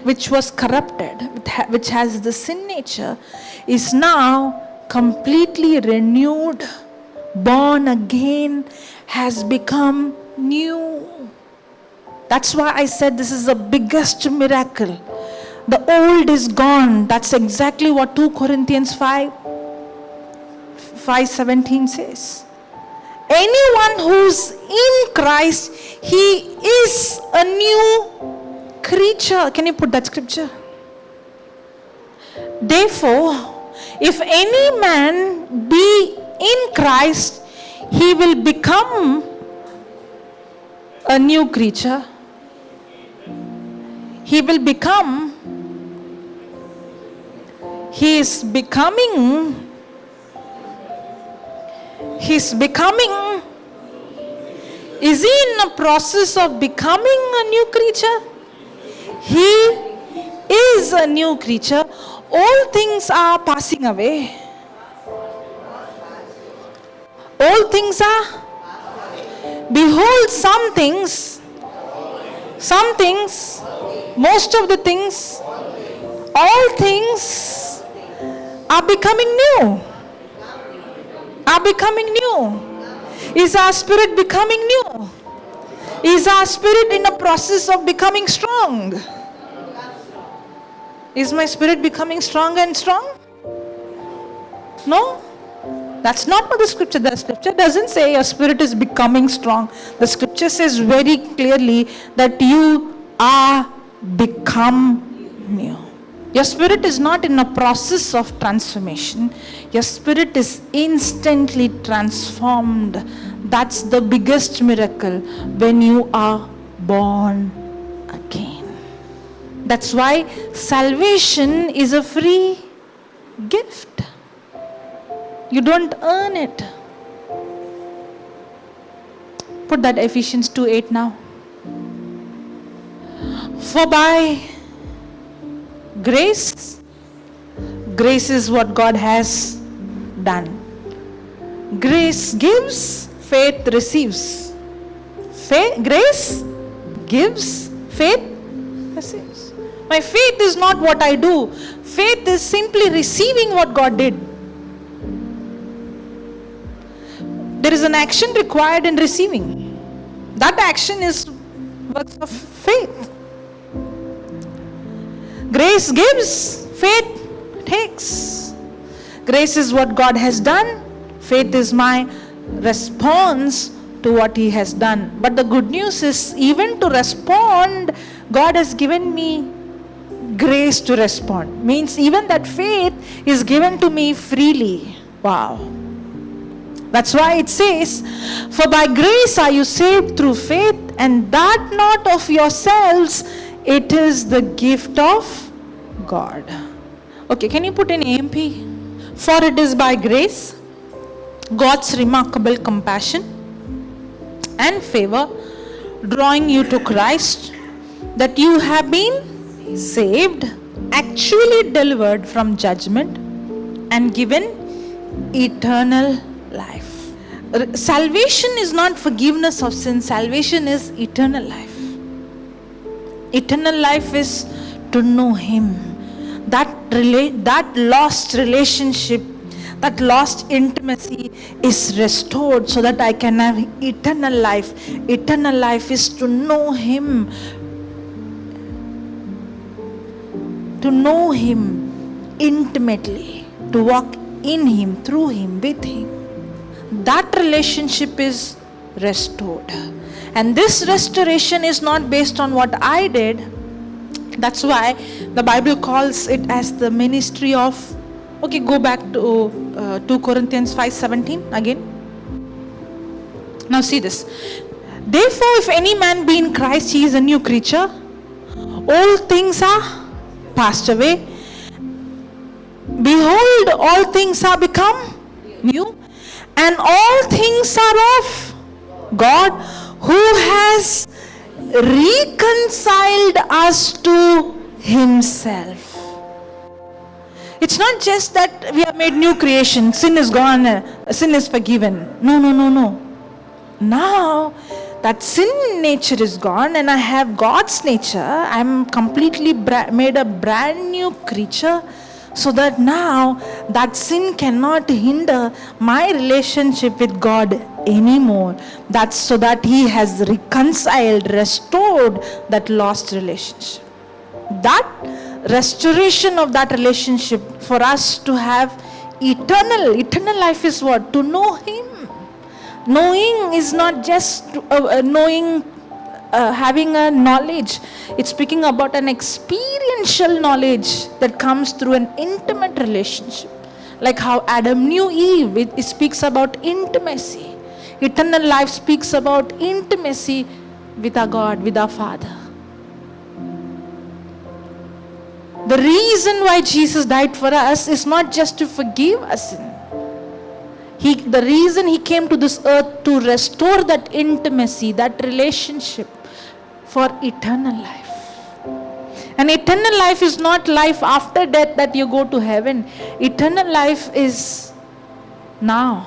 which was corrupted, which has the sin nature, is now completely renewed, born again, has become new. That's why I said this is the biggest miracle. The old is gone. That's exactly what 2 Corinthians 5:17 says. Anyone who's in Christ, he is a new creature. Can you put that scripture? Therefore, if any man be in Christ, he will become a new creature. He is becoming is he in a process of becoming a new creature? He is a new creature. All things are passing away. All things are. Behold, some things, most of the things, all things are becoming new. Are becoming new. Is our spirit becoming new? Is our spirit in a process of becoming strong? Is my spirit becoming stronger and strong? No? That's not what the scripture does. The scripture doesn't say your spirit is becoming strong. The scripture says very clearly that you are become new. Your spirit is not in a process of transformation. Your spirit is instantly transformed. That's the biggest miracle when you are born again. That's why salvation is a free gift. You don't earn it. Put that Ephesians 2:8 now. For by grace is what God has done. Grace gives, faith receives. Grace gives, faith receives. My faith is not what I do. Faith is simply receiving what God did. There is an action required in receiving. That action is works of faith. Grace gives, faith takes. Grace is what God has done. Faith is my response to what He has done. But the good news is, even to respond, God has given me grace to respond. Means even that faith is given to me freely. Wow. That's why it says, for by grace are you saved through faith, and that not of yourselves, it is the gift of God. Okay, can you put in AMP? For it is by grace, God's remarkable compassion and favor, drawing you to Christ, that you have been saved, actually delivered from judgment, and given eternal life. Salvation is not forgiveness of sin. Salvation is eternal life. Eternal life is to know Him. That lost relationship, that lost intimacy is restored so that I can have eternal life. Eternal life is to know Him. To know Him intimately. To walk in Him, through Him, with Him. That relationship is restored. And this restoration is not based on what I did. That's why the Bible calls it as the ministry of, okay, go back to 2 Corinthians 5:17 again. Now see this. Therefore, if any man be in Christ, he is a new creature. All things are passed away. Behold, all things are become new. And all things are of God, who has reconciled us to Himself. It's not just that we are made new creation, sin is gone, sin is forgiven. No. Now that sin nature is gone and I have God's nature, I'm completely made a brand new creature. So that now that sin cannot hinder my relationship with God anymore. That's so that He has reconciled, restored that lost relationship. That restoration of that relationship for us to have eternal life is what? To know Him. Knowing is not just knowing, having a knowledge. It's speaking about an experiential knowledge that comes through an intimate relationship. Like how Adam knew Eve, it speaks about intimacy. Eternal life speaks about intimacy with our God, with our Father. The reason why Jesus died for us is not just to forgive our sin. The reason He came to this earth to restore that intimacy, that relationship for eternal life. And eternal life is not life after death that you go to heaven. Eternal life is now.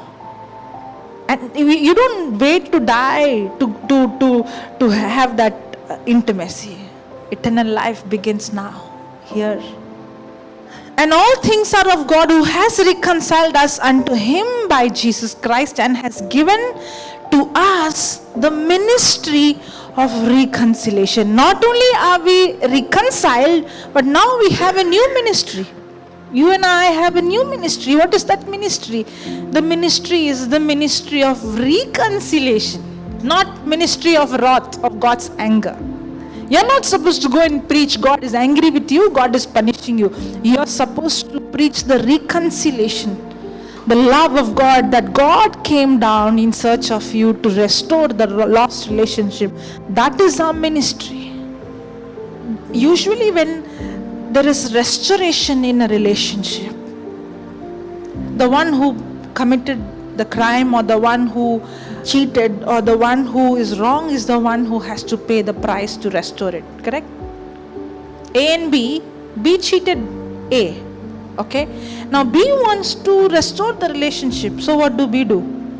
And you don't wait to die to have that intimacy. Eternal life begins now, here. And all things are of God, who has reconciled us unto him by Jesus Christ, and has given to us the ministry of reconciliation. Not only are we reconciled, but now we have a new ministry. You and I have a new ministry. What is that ministry? The ministry is the ministry of reconciliation, not ministry of wrath, of God's anger. You're not supposed to go and preach God is angry with you, God is punishing you. You're supposed to preach the reconciliation, the love of God, that God came down in search of you to restore the lost relationship. That is our ministry. Usually when there is restoration in a relationship, the one who committed the crime, or the one who cheated, or the one who is wrong, is the one who has to pay the price to restore it. Correct? A and B cheated A. Okay? Now B wants to restore the relationship. So what do?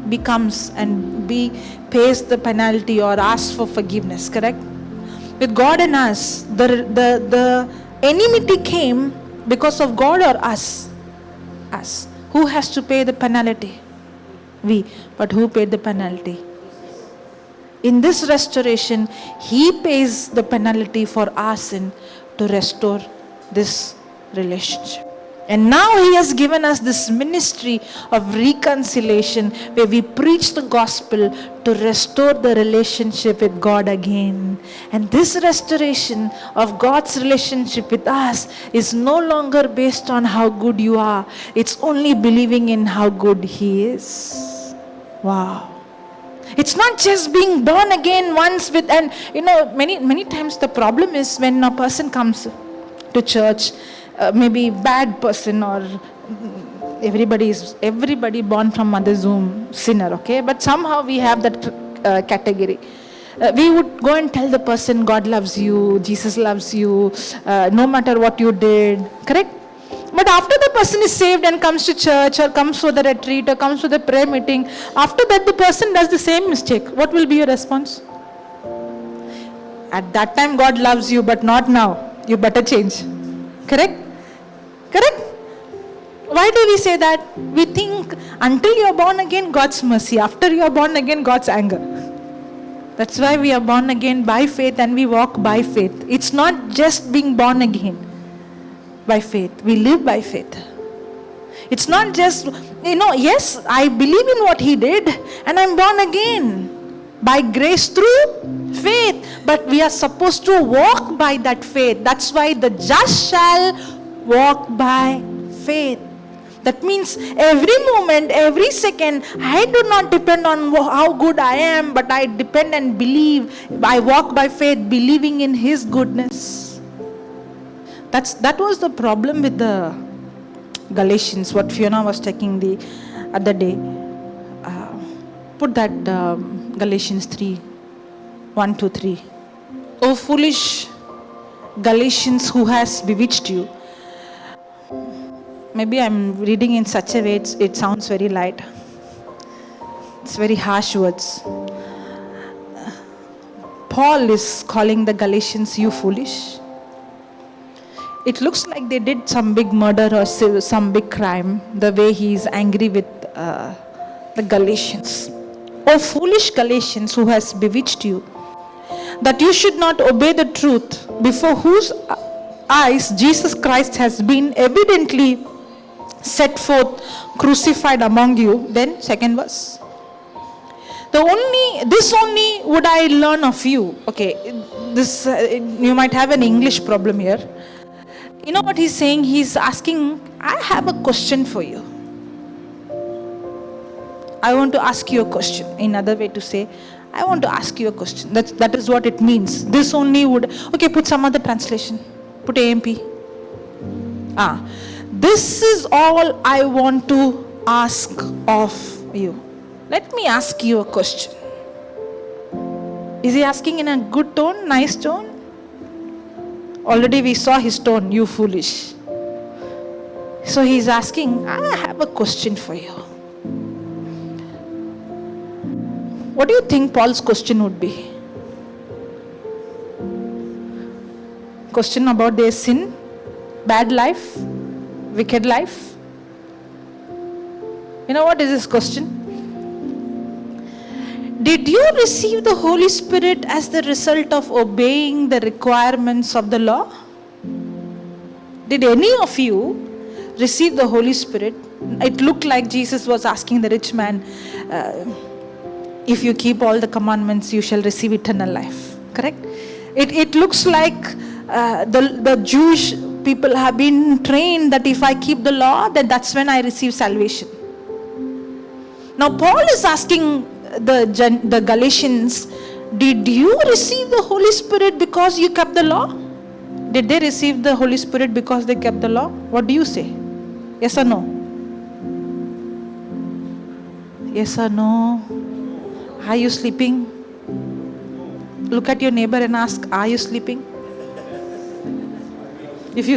B comes and B pays the penalty or asks for forgiveness. Correct? With God and us, the enmity came because of God or us? Us. Who has to pay the penalty? We. But who paid the penalty? In this restoration, he pays the penalty for our sin to restore this relationship. And now he has given us this ministry of reconciliation, where we preach the gospel to restore the relationship with God again. And this restoration of God's relationship with us is no longer based on how good you are. It's only believing in how good he is. Wow. It's not just being born again once with, and many times the problem is when a person comes to church, maybe bad person, or everybody born from mother's womb sinner, okay? But somehow we have that category. We would go and tell the person, God loves you, Jesus loves you, no matter what you did, correct? But after the person is saved and comes to church, or comes for the retreat, or comes for the prayer meeting, after that the person does the same mistake. What will be your response? At that time God loves you, but not now. You better change. Correct? Correct? Why do we say that? We think until you are born again, God's mercy. After you are born again, God's anger. That's why we are born again by faith, and we walk by faith. It's not just being born again by faith. We live by faith. It's not just, yes, I believe in what he did, and I'm born again by grace through faith. But we are supposed to walk by that faith. That's why the just shall walk by faith. That means every moment, every second, I do not depend on how good I am, but I depend and believe. I walk by faith, believing in his goodness. That was the problem with the Galatians, what Fiona was taking the other day. Put that Galatians 3:1-3. O foolish Galatians, who has bewitched you? Maybe I'm reading in such a way it sounds very light. It's very harsh words. Paul is calling the Galatians, you foolish. It looks like they did some big murder or some big crime, the way he is angry with the Galatians. O foolish Galatians, who has bewitched you, that you should not obey the truth, before whose eyes Jesus Christ has been evidently set forth, crucified among you. Then second verse. This only would I learn of you. Okay, this you might have an English problem here. You know what he's saying? He's asking, I have a question for you. I want to ask you a question. Another way to say, I want to ask you a question. That is what it means. This only would, okay, put some other translation. Put AMP. This is all I want to ask of you. Let me ask you a question. Is he asking in a good tone, nice tone? Already we saw his tone, you foolish. So he's asking, I have a question for you. What do you think Paul's question would be? Question about their sin, bad life, wicked life? You know what is this question? Did you receive the Holy Spirit as the result of obeying the requirements of the law? Did any of you receive the Holy Spirit? It looked like Jesus was asking the rich man, if you keep all the commandments, you shall receive eternal life. Correct? It looks like the Jewish people have been trained that if I keep the law, then that's when I receive salvation. Now Paul is asking the Galatians, did you receive the Holy Spirit because you kept the law? Did they receive the Holy Spirit because they kept the law? What do you say? Yes or no? Yes or no? Are you sleeping? Look at your neighbor and ask, are you sleeping? If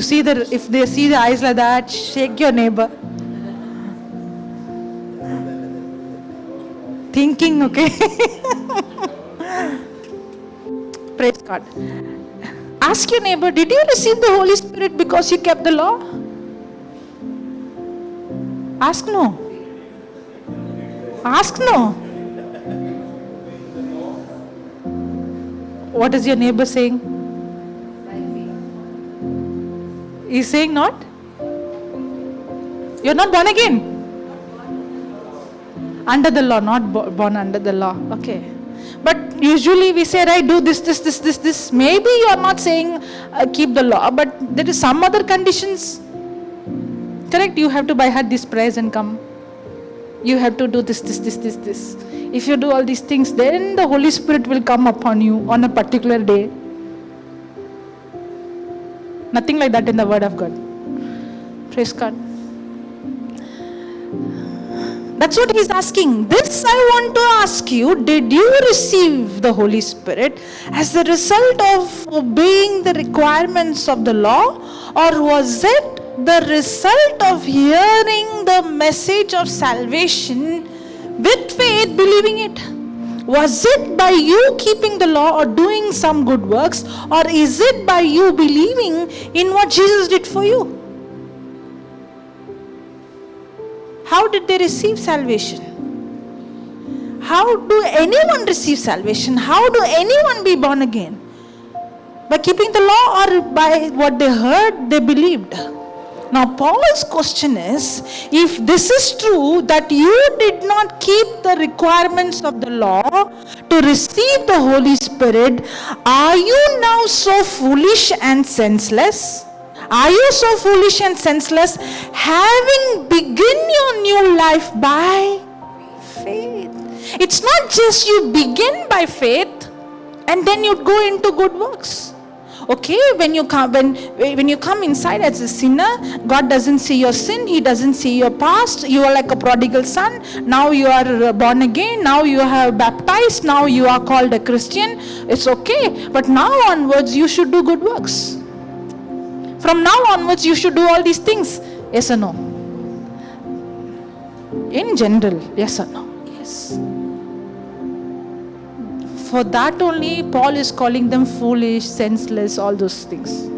they see the eyes like that, shake your neighbor. Thinking, okay? Praise God. Ask your neighbor, did you receive the Holy Spirit because you kept the law? Ask no. Ask no. What is your neighbor saying? He's saying not? You're not born again? Under the law, not born under the law. Okay. But usually we say, right, do this. Maybe you are not saying keep the law, but there is some other conditions. Correct? You have to by heart this prayers and come. You have to do this. If you do all these things, then the Holy Spirit will come upon you on a particular day. Nothing like that in the Word of God. Praise God. That's what he's asking. This I want to ask you, did you receive the Holy Spirit as the result of obeying the requirements of the law, or was it the result of hearing the message of salvation with faith, believing it? Was it by you keeping the law or doing some good works, or is it by you believing in what Jesus did for you? How did they receive salvation? How do anyone receive salvation? How do anyone be born again? By keeping the law, or by what they heard, they believed? Now Paul's question is, if this is true, that you did not keep the requirements of the law to receive the Holy Spirit, are you now so foolish and senseless? Are you so foolish and senseless, having begun your new life by faith? It's not just you begin by faith and then you go into good works. Okay, when you come inside as a sinner, God doesn't see your sin, He doesn't see your past. You are like a prodigal son. Now you are born again. Now you are baptized. Now you are called a Christian. It's okay. But now onwards, you should do good works. From now onwards, you should do all these things. Yes or no? In general, yes or no? Yes. For that only, Paul is calling them foolish, senseless, all those things.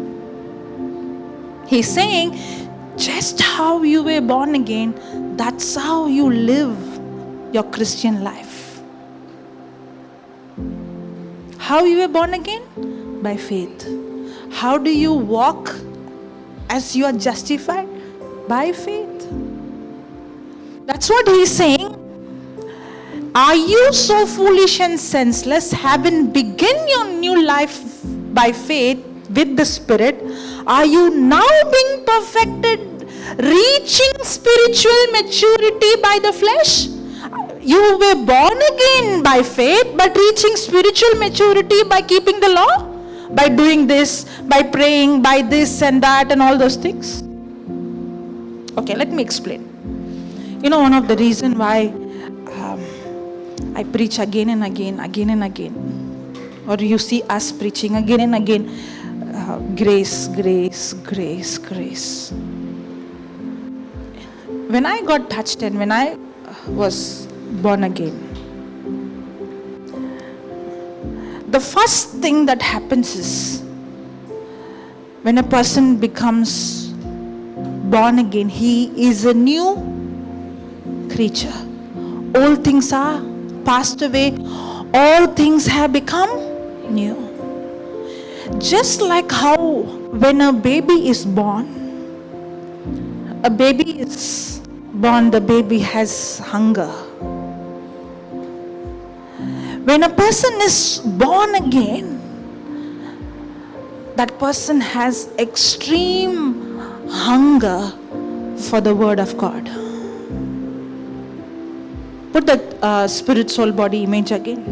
He's saying, just how you were born again, that's how you live your Christian life. How you were born again? By faith. How do you walk as you are justified? By faith. That's what he's saying. Are you so foolish and senseless, having begun your new life by faith with the Spirit? Are you now being perfected, reaching spiritual maturity by the flesh? You were born again by faith, but reaching spiritual maturity by keeping the law? By doing this, by praying, by this and that and all those things? Okay, let me explain. You know, one of the reasons why I preach again and again, or you see us preaching again and again, grace. When I got touched and when I was born again, the first thing that happens is, when a person becomes born again, he is a new creature. All things are passed away, all things have become new. Just like how when a baby is born, the baby has hunger. When a person is born again, that person has extreme hunger for the word of God. Put that spirit, soul, body image again.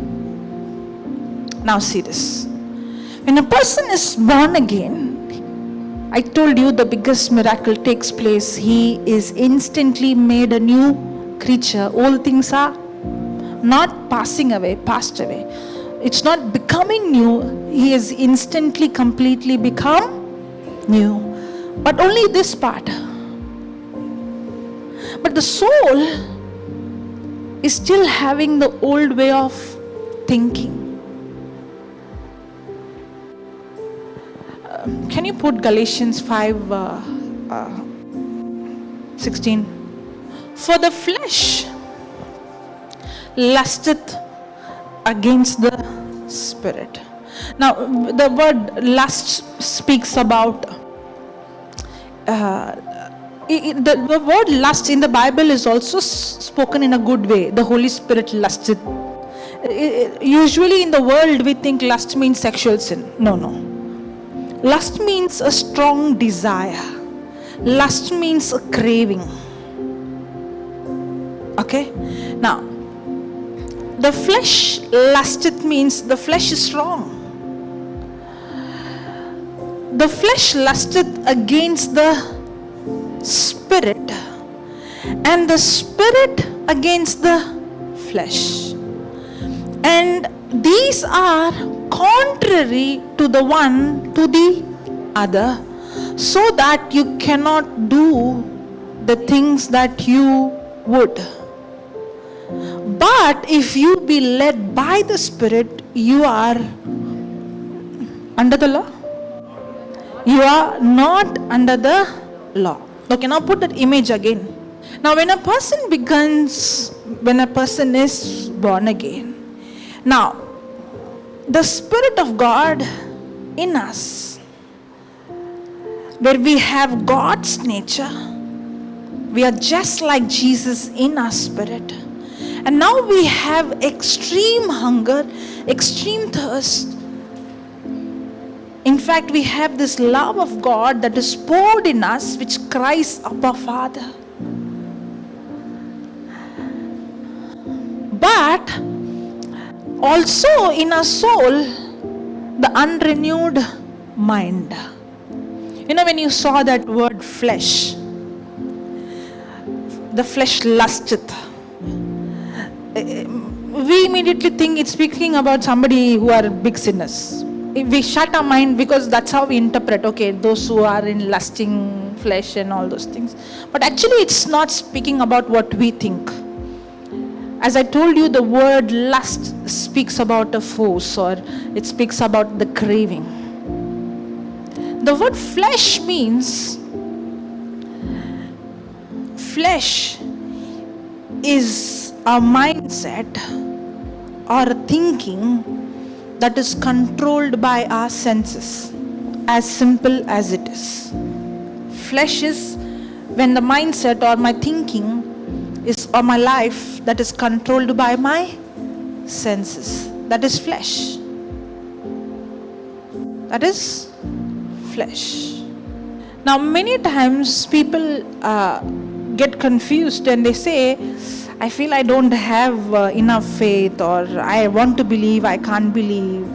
Now see this. When a person is born again, I told you the biggest miracle takes place. He is instantly made a new creature. All things are not passing away, passed away. It's not becoming new. He is instantly, completely become new. But only this part. But the soul is still having the old way of thinking. Can you put Galatians 5:16? For the flesh lusteth against the spirit. Now, the word lust speaks about the word lust in the Bible is also spoken in a good way. The Holy Spirit lusteth. Usually in the world we think lust means sexual sin. No. Lust means a strong desire. Lust means a craving. Okay? Now, the flesh lusteth means the flesh is strong. The flesh lusteth against the spirit, and the spirit against the flesh. And these are contrary to the one to the other, so that you cannot do the things that you would. But if you be led by the Spirit, you are under the law. You are not under the law. Okay, now put that image again. Now when a person is born again, now the Spirit of God in us, where we have God's nature, we are just like Jesus in our spirit. And now we have extreme hunger, extreme thirst. In fact, we have this love of God that is poured in us, which cries, Abba, Father. But also in our soul, the unrenewed mind. You know, when you saw that word flesh, the flesh lusteth. We immediately think it's speaking about somebody who are big sinners. We shut our mind because that's how we interpret, okay, those who are in lusting flesh and all those things. But actually it's not speaking about what we think. As I told you, the word lust speaks about a force, or it speaks about the craving. The word flesh means flesh is a mindset or a thinking that is controlled by our senses, as simple as it is. Flesh is when the mindset or my thinking is, or my life, that is controlled by my senses. That is flesh. That is flesh. Now many times people get confused and they say, I feel I don't have enough faith, or I want to believe, I can't believe.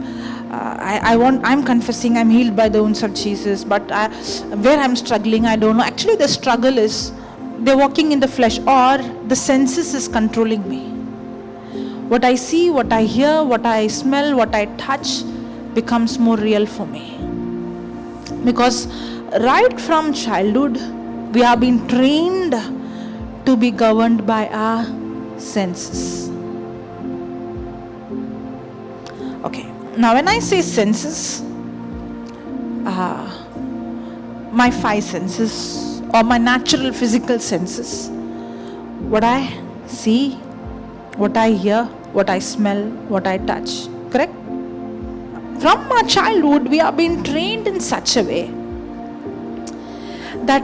I'm confessing, I'm healed by the wounds of Jesus, but where I'm struggling, I don't know. Actually, the struggle is they're walking in the flesh, or the senses is controlling me. What I see, what I hear, what I smell, what I touch becomes more real for me. Because right from childhood, we have been trained to be governed by our senses. Okay, now when I say senses, my five senses or my natural physical senses. What I see, what I hear, what I smell, what I touch. Correct? From our childhood, we are being trained in such a way that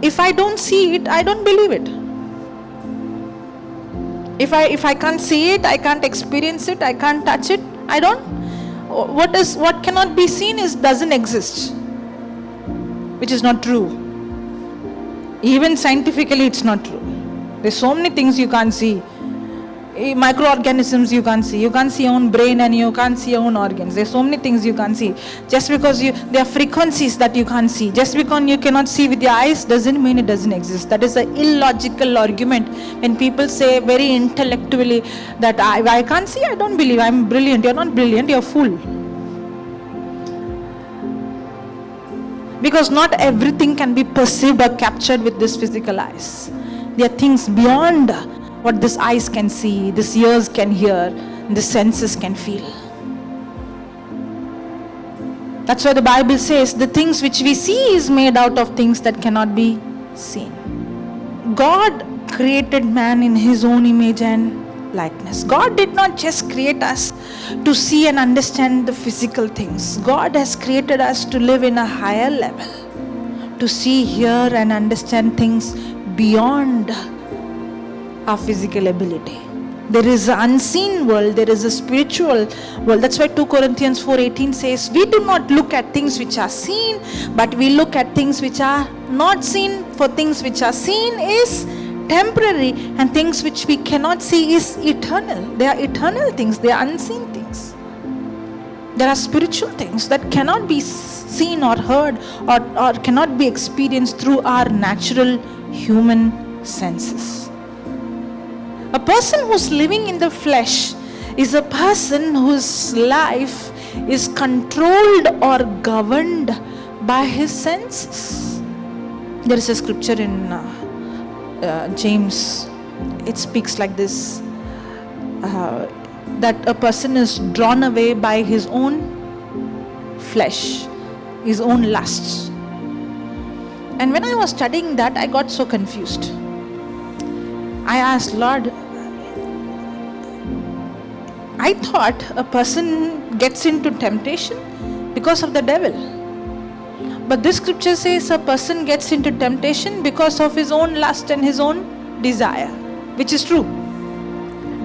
if I don't see it, I don't believe it. If I can't see it, I can't experience it, I can't touch it, I don't. What cannot be seen doesn't exist, which is not true. Even scientifically, it's not true. There's so many things you can't see. Microorganisms you can't see. You can't see your own brain and you can't see your own organs. There's so many things you can't see. Just because there are frequencies that you can't see. Just because you cannot see with your eyes doesn't mean it doesn't exist. That is an illogical argument. When people say very intellectually that I can't see, I don't believe, I'm brilliant. You're not brilliant, you're a fool. Because not everything can be perceived or captured with this physical eyes. There are things beyond what this eyes can see, this ears can hear, and the senses can feel. That's why the Bible says the things which we see is made out of things that cannot be seen. God created man in his own image and likeness. God did not just create us to see and understand the physical things. God has created us to live in a higher level, to see, hear and understand things beyond our physical ability. There is an unseen world, there is a spiritual world. That's why 2 Corinthians 4:18 says, we do not look at things which are seen, but we look at things which are not seen. For things which are seen is temporary, and things which we cannot see is eternal. They are eternal things, they are unseen things. There are spiritual things that cannot be seen or heard or cannot be experienced through our natural human senses. A person who's living in the flesh is a person whose life is controlled or governed by his senses. There is a scripture in James. It speaks like this, that a person is drawn away by his own flesh, his own lusts. And when I was studying that, I got so confused. I asked, Lord, I thought a person gets into temptation because of the devil. But this scripture says a person gets into temptation because of his own lust and his own desire, which is true.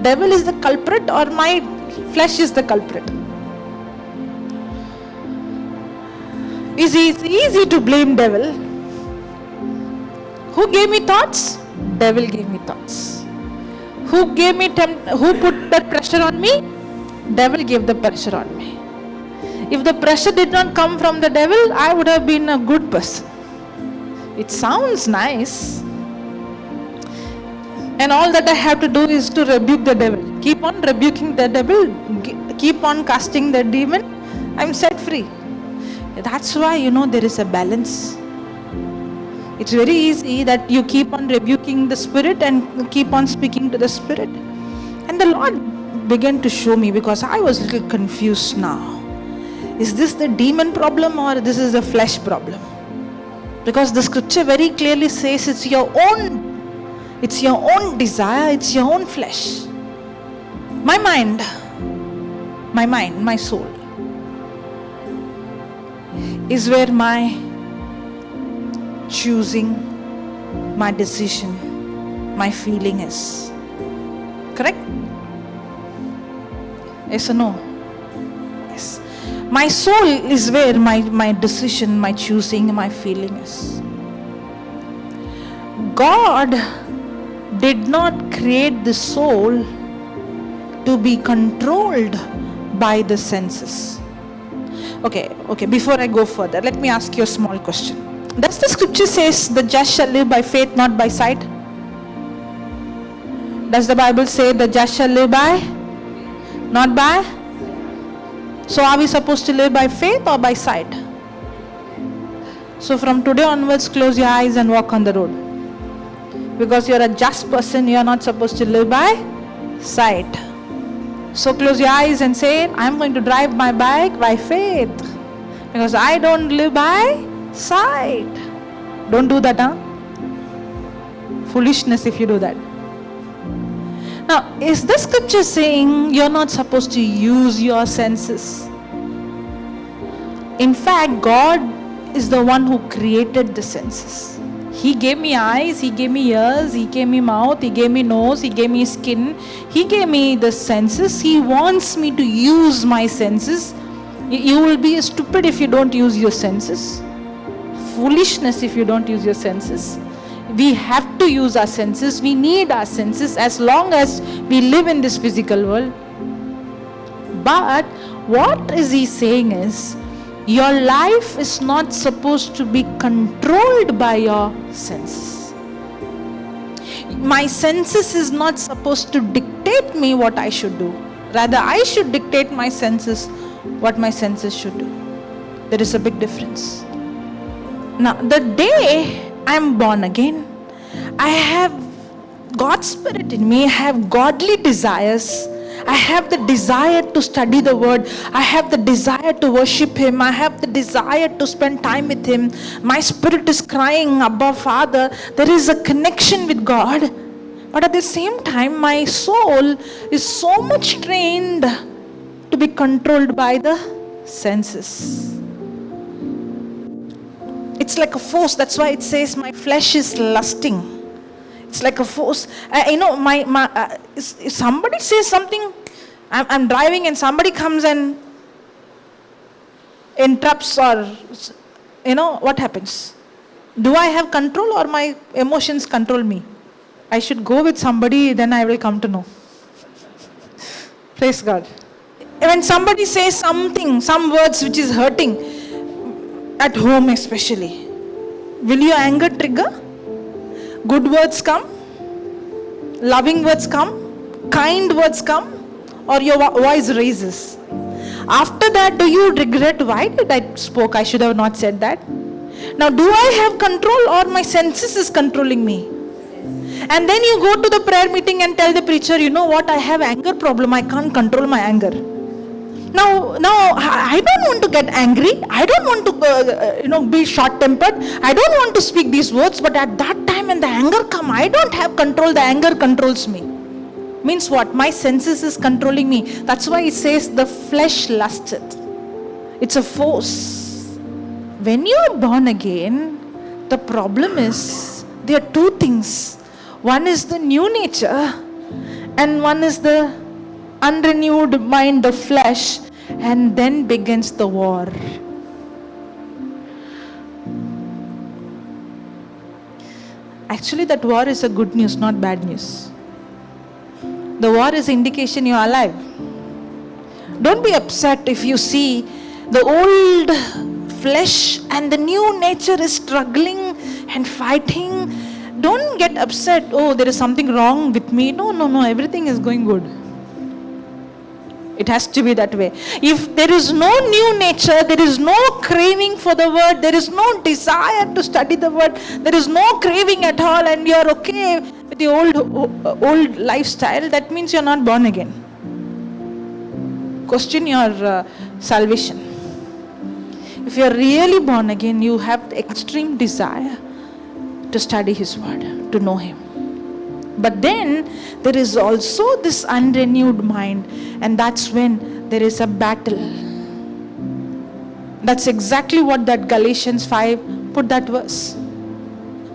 Devil is the culprit or my flesh is the culprit. It's easy to blame devil. Who gave me thoughts? Devil gave me thoughts. Who put that pressure on me? Devil gave the pressure on me. If the pressure did not come from the devil, I would have been a good person. It sounds nice. And all that I have to do is to rebuke the devil. Keep on rebuking the devil. Keep on casting the demon. I'm set free. That's why, there is a balance. It's very easy that you keep on rebuking the spirit and keep on speaking to the spirit. And the Lord began to show me, because I was a little confused now. Is this the demon problem or this is a flesh problem? Because the scripture very clearly says it's your own desire, it's your own flesh. My mind, my soul is where my choosing, my decision, my feeling is. Correct? Yes or no? Yes. My soul is where my decision, my choosing, my feeling is. God did not create the soul to be controlled by the senses. Okay, before I go further, let me ask you a small question. Does the scripture says the just shall live by faith, not by sight? Does the Bible say the just shall live by, not by? So are we supposed to live by faith or by sight? So from today onwards, close your eyes and walk on the road. Because you're a just person, you're not supposed to live by sight. So close your eyes and say, I'm going to drive my bike by faith. Because I don't live by sight. Don't do that, huh? Foolishness if you do that. Now, is the scripture saying you're not supposed to use your senses? In fact, God is the one who created the senses. He gave me eyes, He gave me ears, He gave me mouth, He gave me nose, He gave me skin. He gave me the senses. He wants me to use my senses. You will be stupid if you don't use your senses. Foolishness if you don't use your senses. We have to use our senses. We need our senses as long as we live in this physical world. But what is He saying is, your life is not supposed to be controlled by your senses. My senses is not supposed to dictate me what I should do. Rather, I should dictate my senses what my senses should do. There is a big difference. Now, the day I'm born again, I have God's Spirit in me. I have godly desires. I have the desire to study the Word. I have the desire to worship Him. I have the desire to spend time with Him. My spirit is crying, Abba, Father. There is a connection with God. But at the same time, my soul is so much trained to be controlled by the senses. It's like a force. That's why it says my flesh is lusting. It's like a force. If somebody says something, I'm driving and somebody comes and interrupts, or what happens? Do I have control or my emotions control me? I should go with somebody, then I will come to know. Praise God. When somebody says something, some words which is hurting, at home especially, will your anger trigger? Good words come? Loving words come? Kind words come? Or your voice raises? After that, do you regret, why did I spoke? I should have not said that. Now, do I have control or my senses is controlling me? And then you go to the prayer meeting and tell the preacher, you know what, I have anger problem. I can't control my anger. Now, I don't want to get angry. I don't want to, be short-tempered. I don't want to speak these words. But at that time, when the anger comes, I don't have control. The anger controls me. Means what? My senses is controlling me. That's why it says the flesh lusted. It's a force. When you are born again, the problem is there are two things. One is the new nature, and one is the unrenewed mind, the flesh, and then begins the war. Actually, that war is a good news, not bad news. The war is indication you are alive. Don't be upset if you see the old flesh and the new nature is struggling and fighting. Don't get upset. Oh, there is something wrong with me. No, everything is going good. It has to be that way. If there is no new nature, there is no craving for the Word, there is no desire to study the Word, there is no craving at all, and you are okay with the old lifestyle, that means you are not born again. Question your salvation. If you are really born again, you have the extreme desire to study His Word, to know Him. But then there is also this unrenewed mind, and that's when there is a battle. That's exactly what that Galatians 5 put that verse.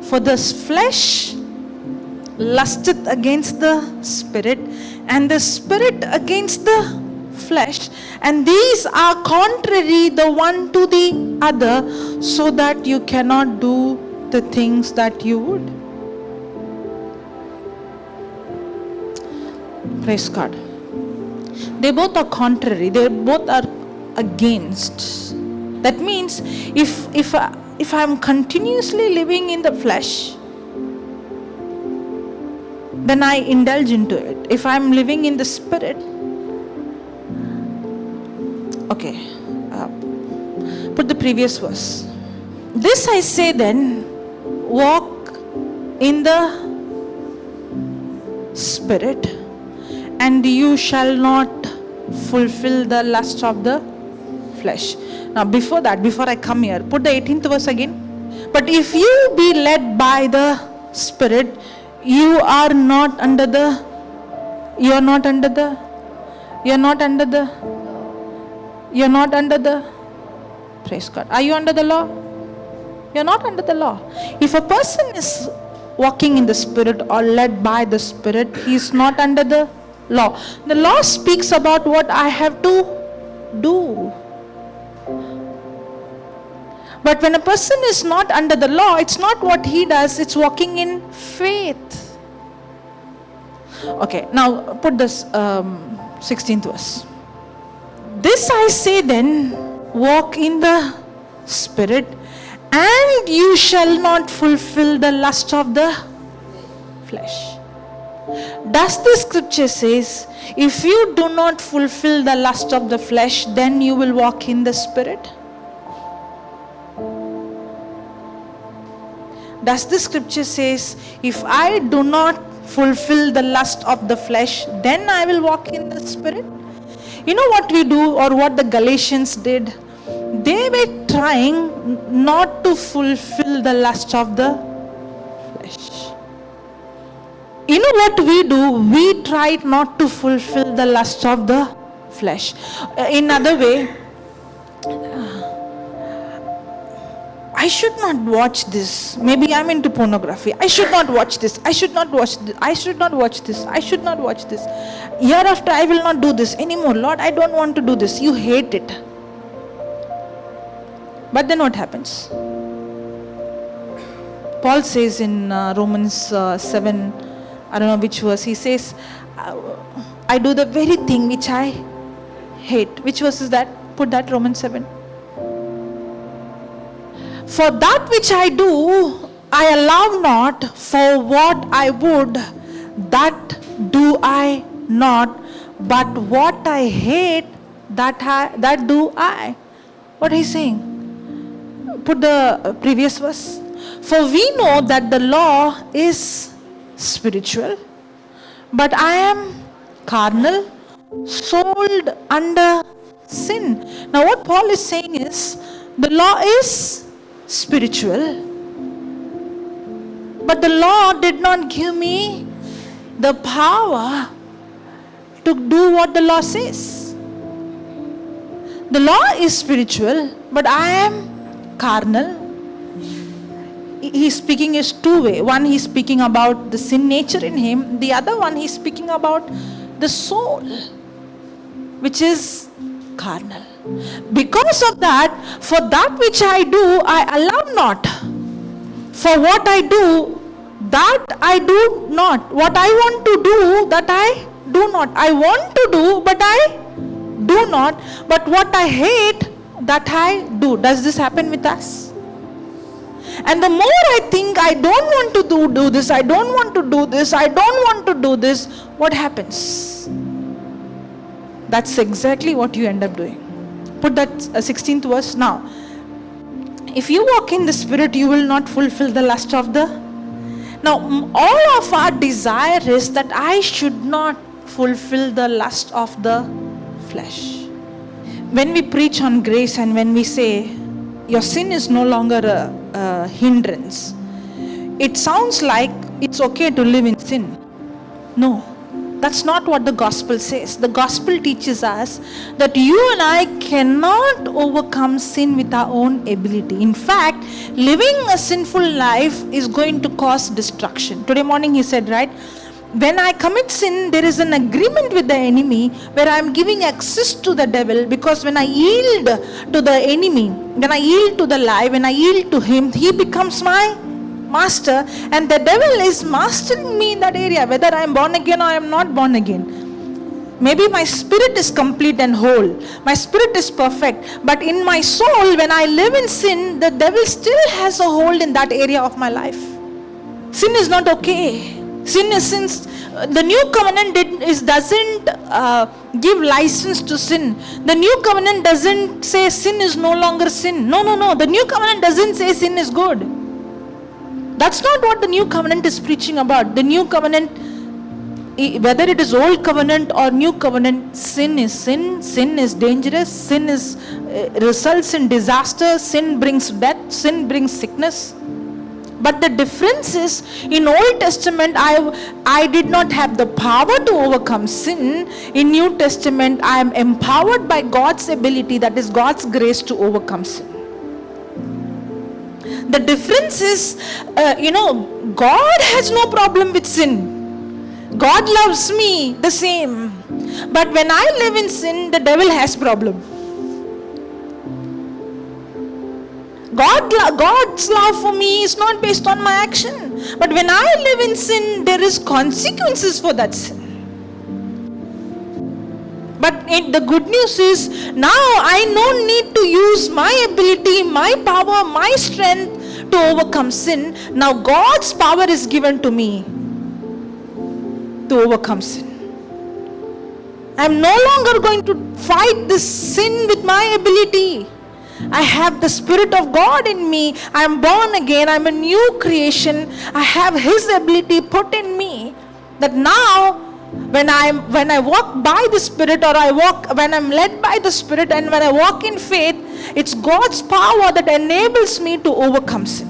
For the flesh lusteth against the spirit, and the spirit against the flesh, and these are contrary the one to the other, so that you cannot do the things that you would. Praise God. They both are contrary. They both are against. That means if I am continuously living in the flesh, then I indulge into it. If I am living in the spirit, okay, put the previous verse. This I say then, walk in the spirit, and you shall not fulfill the lust of the flesh. Now before I come here, put the 18th verse again. But if you be led by the Spirit, you are not under the, you are not under the, you are not under the, you are not under the, praise God. Are you under the law? You are not under the law. If a person is walking in the Spirit or led by the Spirit, he is not under the law. The law speaks about what I have to do. But when a person is not under the law, it's not what he does, it's walking in faith. Okay, now put this 16th verse. This I say then, walk in the Spirit, and you shall not fulfill the lust of the flesh. Does the scripture says, if you do not fulfill the lust of the flesh, then you will walk in the Spirit? Does the scripture says, if I do not fulfill the lust of the flesh, then I will walk in the Spirit? You know what we do, or what the Galatians did? They were trying not to fulfill the lust of the flesh. You know what we do? We try not to fulfill the lust of the flesh. In other way, I should not watch this. Maybe I'm into pornography. I should not watch this. I should not watch this. I should not watch this. I should not watch this. Hereafter I will not do this anymore. Lord, I don't want to do this. You hate it. But then what happens? Paul says in Romans 7, I don't know which verse, he says, I do the very thing which I hate. Which verse is that? Put that, Romans 7. For that which I do, I allow not. For what I would, that do I not. But what I hate, that do I. What is he saying? Put the previous verse. For we know that the law is spiritual, but I am carnal, sold under sin. Now what Paul is saying is, the law is spiritual, but the law did not give me the power to do what the law says. The law is spiritual, but I am carnal. He's speaking is two way. One, he's speaking about the sin nature in him. The other one, he's speaking about the soul, which is carnal. Because of that, for that which I do, I allow not. For what I do, that I do not. What I want to do, that I do not. I want to do, but I do not. But what I hate, that I do. Does this happen with us? And the more I think I don't want to do this, I don't want to do this, I don't want to do this, what happens? That's exactly what you end up doing. Put that 16th verse now. If you walk in the Spirit, you will not fulfill the lust of the... Now, all of our desire is that I should not fulfill the lust of the flesh. When we preach on grace and when we say, your sin is no longer a hindrance, it sounds like it's okay to live in sin. No, that's not what the gospel says. The gospel teaches us that you and I cannot overcome sin with our own ability. In fact, living a sinful life is going to cause destruction. Today morning he said, right? When I commit sin, there is an agreement with the enemy where I am giving access to the devil, because when I yield to the enemy, when I yield to the lie, when I yield to him, he becomes my master, and the devil is mastering me in that area, whether I am born again or I am not born again. Maybe my spirit is complete and whole, my spirit is perfect, but in my soul, when I live in sin, the devil still has a hold in that area of my life. Sin is not okay. Sin is, since the new covenant doesn't give license to sin. The new covenant doesn't say sin is no longer sin. No. The new covenant doesn't say sin is good. That's not what the new covenant is preaching about. The new covenant whether it is old covenant or new covenant, sin is sin. Sin is dangerous. Sin is results in disaster. Sin brings death. Sin brings sickness. But the difference is, in Old Testament, I did not have the power to overcome sin. In New Testament, I am empowered by God's ability, that is God's grace, to overcome sin. The difference is, God has no problem with sin. God loves me the same. But when I live in sin, the devil has problem. God's love for me is not based on my action. But when I live in sin, there is consequences for that sin. But the good news is, now I don't need to use my ability, my power, my strength to overcome sin. Now God's power is given to me to overcome sin. I'm no longer going to fight this sin with my ability. I have the Spirit of God in me. I am born again. I am a new creation. I have His ability put in me. That now, when I walk by the Spirit, or when I'm led by the Spirit, and when I walk in faith, it's God's power that enables me to overcome sin.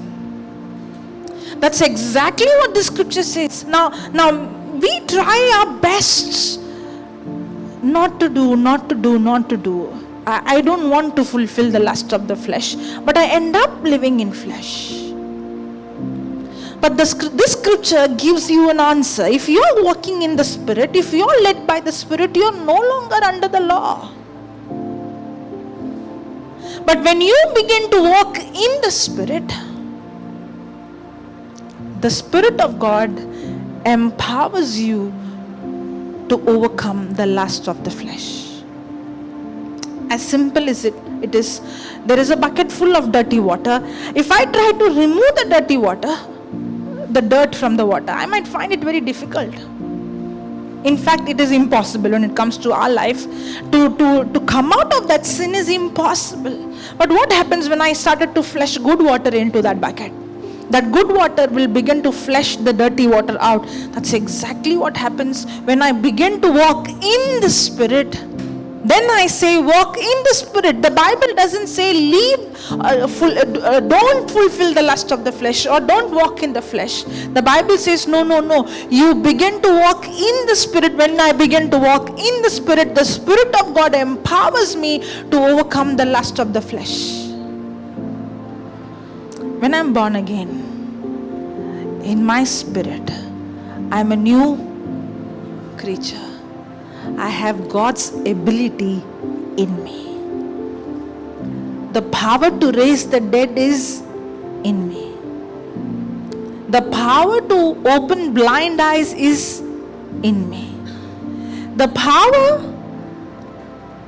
That's exactly what the scripture says. Now we try our best not to do. I don't want to fulfill the lust of the flesh, but I end up living in flesh. But this scripture gives you an answer. If you're walking in the Spirit, if you're led by the Spirit, you're no longer under the law. But when you begin to walk in the Spirit of God empowers you to overcome the lust of the flesh. As simple as it is, there is a bucket full of dirty water. If I try to remove the dirty water, the dirt from the water, I might find it very difficult. In fact, it is impossible when it comes to our life. To come out of that sin is impossible. But what happens when I started to flush good water into that bucket? That good water will begin to flush the dirty water out. That's exactly what happens when I begin to walk in the Spirit. Then I say, walk in the Spirit. The Bible doesn't say don't fulfill the lust of the flesh, or don't walk in the flesh. The Bible says, no. You begin to walk in the Spirit. When I begin to walk in the Spirit of God empowers me to overcome the lust of the flesh. When I'm born again, in my spirit, I'm a new creature. I have God's ability in me. The power to raise the dead is in me. The power to open blind eyes is in me. The power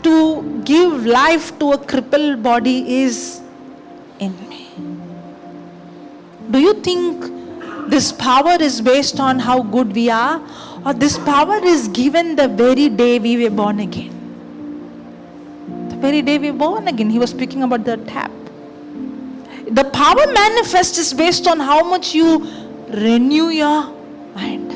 to give life to a crippled body is in me. Do you think this power is based on how good we are? Or this power is given the very day we were born again? The very day we were born again. He was speaking about the tap. The power manifest is based on how much you renew your mind.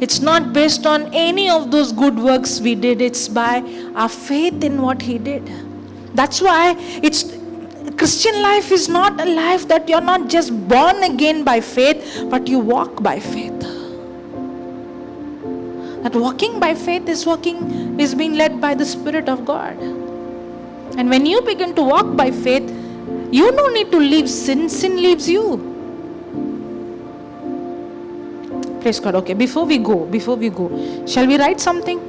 It's not based on any of those good works we did. It's by our faith in what He did. That's why Christian life is not a life that you're not just born again by faith, but you walk by faith. That walking by faith is being led by the Spirit of God. And when you begin to walk by faith, you don't need to leave sin. Sin leaves you. Praise God. Okay, before we go, shall we write something?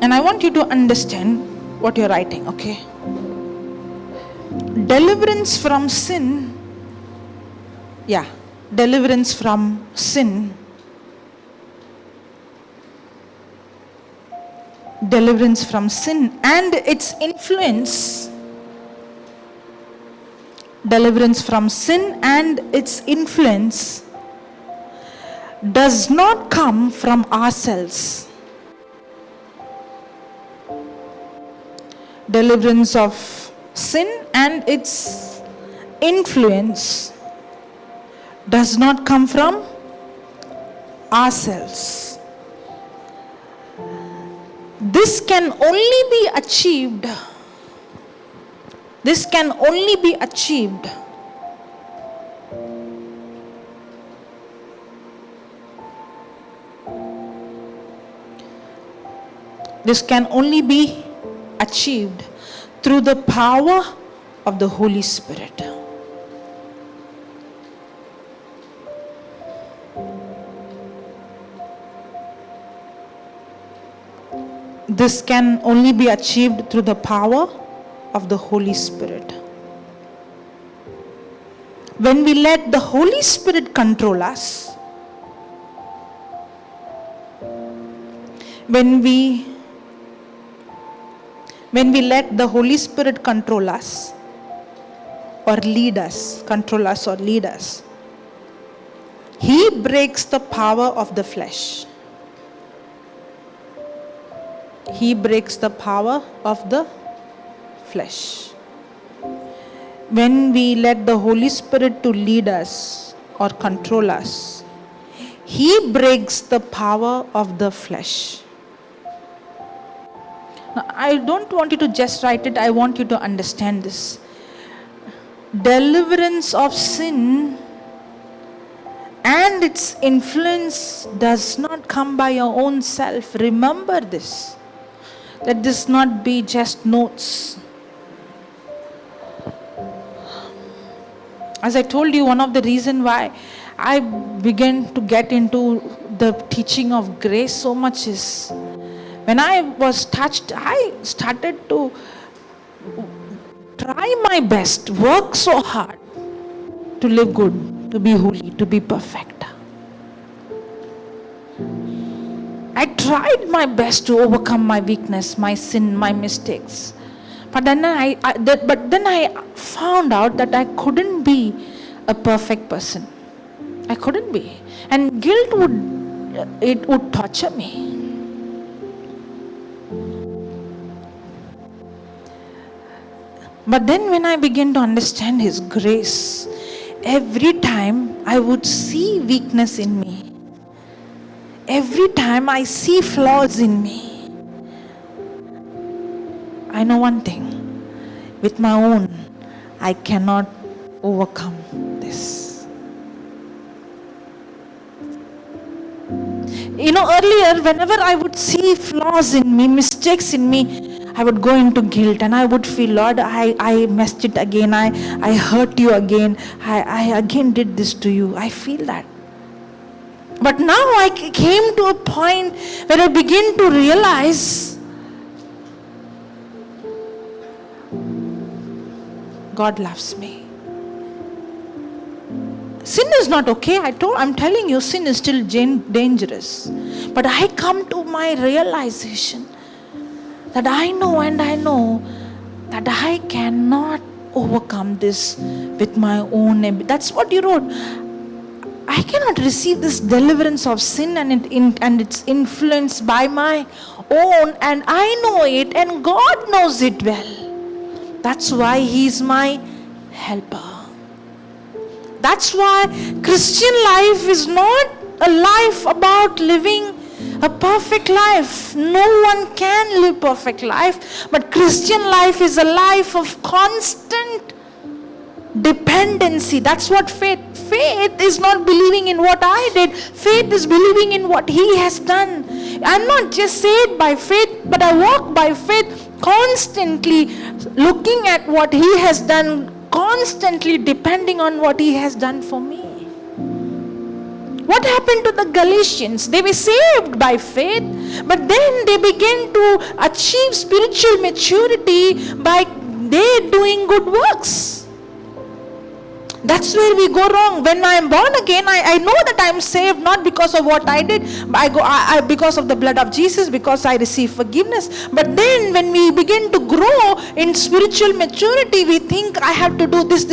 And I want you to understand what you're writing, okay? Deliverance from sin. Yeah, deliverance from sin. Deliverance from sin and its influence. Deliverance from sin and its influence does not come from ourselves. Deliverance of sin and its influence does not come from ourselves. This can only be achieved. This can only be achieved through the power of the Holy Spirit. This can only be achieved through the power of the Holy Spirit. When we let the Holy Spirit control us, when we let the Holy Spirit control us or lead us, He breaks the power of the flesh. He breaks the power of the flesh. When we let the Holy Spirit to lead us or control us, He breaks the power of the flesh. Now, I don't want you to just write it, I want you to understand this. Deliverance of sin and its influence does not come by your own self. Remember this. Let this not be just notes. As I told you, one of the reasons why I began to get into the teaching of grace so much is when I was touched, I started to try my best, work so hard to live good, to be holy, to be perfect. I tried my best to overcome my weakness, my sin, my mistakes. But then I found out that I couldn't be a perfect person. I couldn't be. And guilt would torture me. But then when I began to understand His grace, every time I would see weakness in me, every time I see flaws in me, I know one thing, with my own, I cannot overcome this. Earlier, whenever I would see flaws in me, mistakes in me, I would go into guilt and I would feel, Lord, I messed it again, I hurt you again, I again did this to you. I feel that. But now I came to a point where I begin to realize God loves me. Sin is not okay. I'm telling you, sin is still dangerous. But I come to my realization that I know that I cannot overcome this with my own. That's what you wrote. I cannot receive this deliverance of sin and its influence by my own, and I know it, and God knows it well. That's why He is my helper. That's why Christian life is not a life about living a perfect life. No one can live perfect life, but Christian life is a life of constant dependency. That's what faith is not believing in what I did. Faith is believing in what He has done. I'm not just saved by faith, but I walk by faith, constantly looking at what He has done, constantly depending on what He has done for me. What happened to the Galatians? They were saved by faith, but then they began to achieve spiritual maturity by they doing good works. That's where we go wrong. When I am born again, I know that I am saved not because of what I did, but because of the blood of Jesus, because I receive forgiveness. But then when we begin to grow in spiritual maturity, we think I have to do this,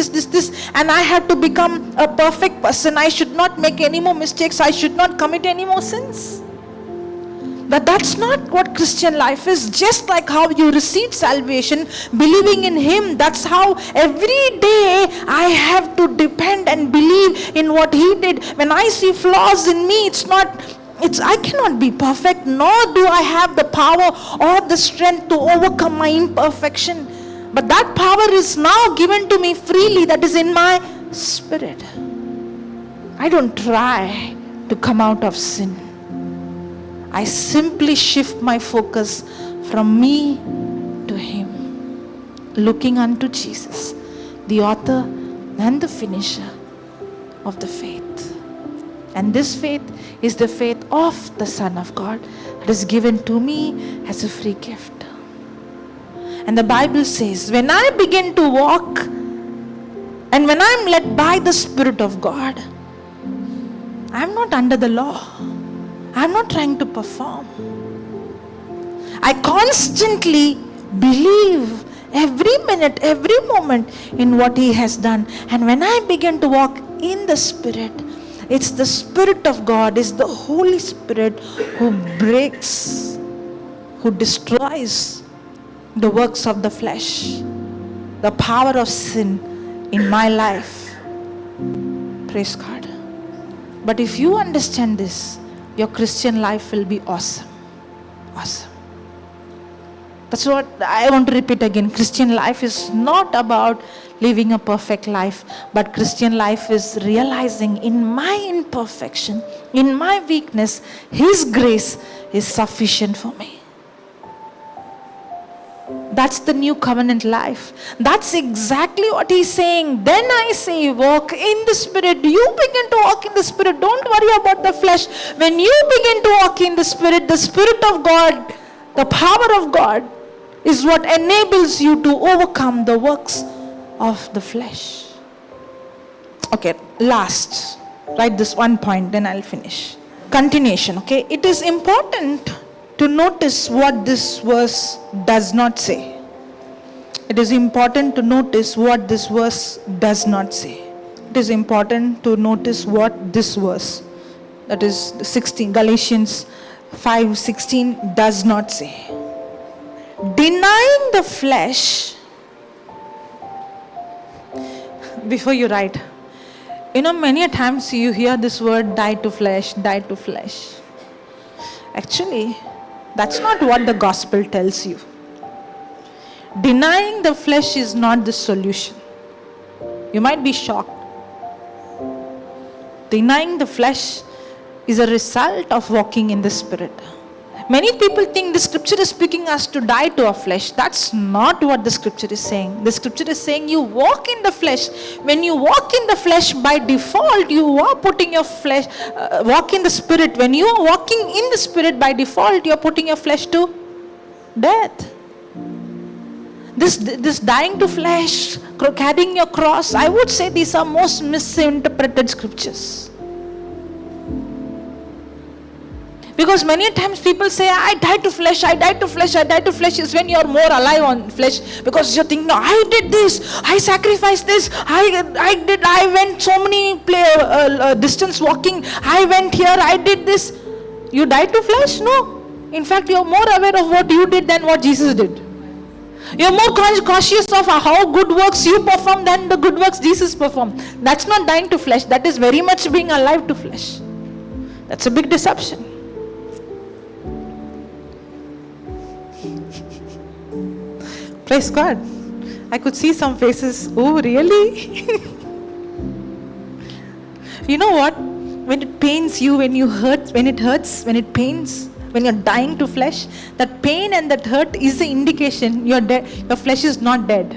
and I have to become a perfect person. I should not make any more mistakes. I should not commit any more sins. But that's not what Christian life is. Just like how you receive salvation, believing in Him, that's how every day I have to depend and believe in what He did. When I see flaws in me, I cannot be perfect, nor do I have the power or the strength to overcome my imperfection. But that power is now given to me freely, that is in my spirit. I don't try to come out of sin. I simply shift my focus from me to Him, looking unto Jesus, the author and the finisher of the faith. And this faith is the faith of the Son of God that is given to me as a free gift. And the Bible says, when I begin to walk and when I'm led by the Spirit of God, I'm not under the law. I'm not trying to perform. I constantly believe every minute, every moment in what He has done. And when I begin to walk in the Spirit, it's the Spirit of God, it's the Holy Spirit who breaks, who destroys the works of the flesh, the power of sin in my life. Praise God. But if you understand this, your Christian life will be awesome. Awesome. That's what I want to repeat again. Christian life is not about living a perfect life, but Christian life is realizing in my imperfection, in my weakness, His grace is sufficient for me. That's the new covenant life. That's exactly what He's saying. Then I say, walk in the Spirit. You begin to walk in the Spirit. Don't worry about the flesh. When you begin to walk in the Spirit of God, the power of God is what enables you to overcome the works of the flesh. Okay, last. Write this one point, then I'll finish. Continuation, okay? It is important to notice what this verse does not say. It is important to notice what this verse does not say. It is important to notice what this verse, that is 16, Galatians 5:16, does not say. Denying the flesh. Before you write, many a times you hear this word, die to flesh, die to flesh. Actually, that's not what the gospel tells you. Denying the flesh is not the solution. You might be shocked. Denying the flesh is a result of walking in the Spirit. Many people think the scripture is speaking us to die to our flesh. That's not what the scripture is saying. The scripture is saying you walk in the flesh. When you walk in the flesh, by default, you are putting your flesh, walk in the Spirit. When you are walking in the Spirit, by default, you are putting your flesh to death. This dying to flesh, carrying your cross, I would say these are most misinterpreted scriptures. Because many times people say, I die to flesh, I die to flesh, I die to flesh, is when you're more alive on flesh. Because you're thinking, no, I did this, I sacrificed this, I went so many distance walking, I went here, I did this. You died to flesh? No. In fact, you're more aware of what you did than what Jesus did. You're more cautious of how good works you perform than the good works Jesus performed. That's not dying to flesh. That is very much being alive to flesh. That's a big deception. Praise God. I could see some faces. Oh, really? You know what? When it pains you, when it hurts, when it pains, when you're dying to flesh, that pain and that hurt is the indication you're dead. Your flesh is not dead.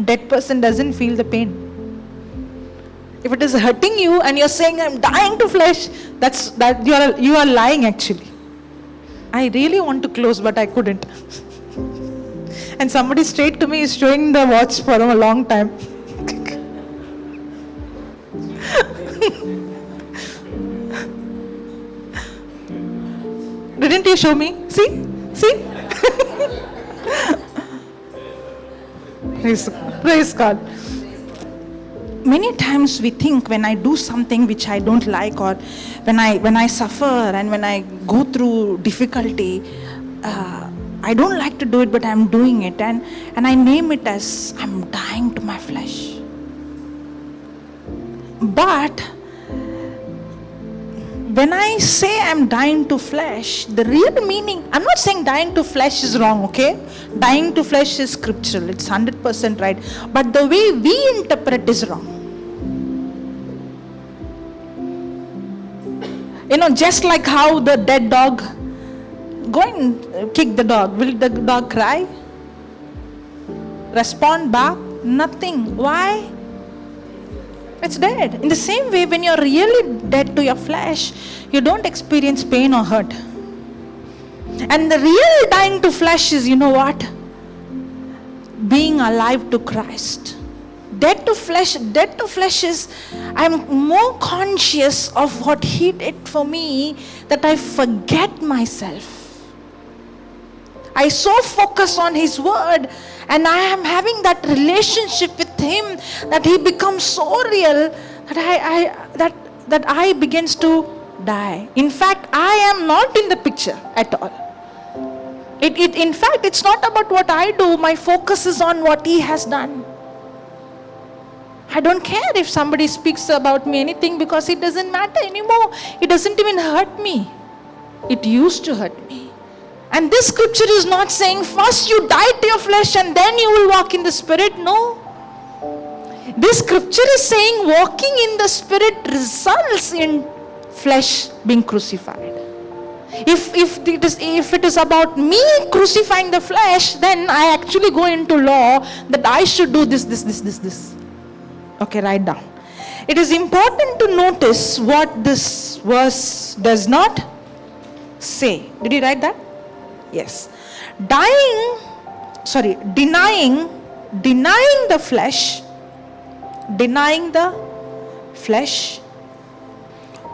Dead person doesn't feel the pain. If it is hurting you and you're saying, I'm dying to flesh, you are lying actually. I really want to close, but I couldn't. And somebody straight to me is showing the watch for a long time. Didn't you show me? See? Praise God. many times we think when I do something which I don't like, or when I suffer and when I go through difficulty, I don't like to do it, but I'm doing it, and I name it as I'm dying to my flesh. But when I say I'm dying to flesh, the real meaning, I'm not saying dying to flesh is wrong, okay? Dying to flesh is scriptural, it's 100% right. But the way we interpret is wrong. Just like how the dead dog, go and kick the dog. Will the dog cry? Respond back? Nothing. Why? It's dead. In the same way, when you're really dead to your flesh, you don't experience pain or hurt. And the real dying to flesh is, being alive to Christ. Dead to flesh is, I'm more conscious of what He did for me that I forget myself. I so focus on His word, and I am having that relationship with Him that He becomes so real that I begins to die. In fact, I am not in the picture at all. In fact, it's not about what I do. My focus is on what He has done. I don't care if somebody speaks about me anything, because it doesn't matter anymore. It doesn't even hurt me. It used to hurt me. And this scripture is not saying first you die to your flesh and then you will walk in the Spirit. No. This scripture is saying walking in the Spirit results in flesh being crucified. If it is about me crucifying the flesh, then I actually go into law that I should do this. Okay, write down. It is important to notice what this verse does not say. Did you write that? Yes. Denying the flesh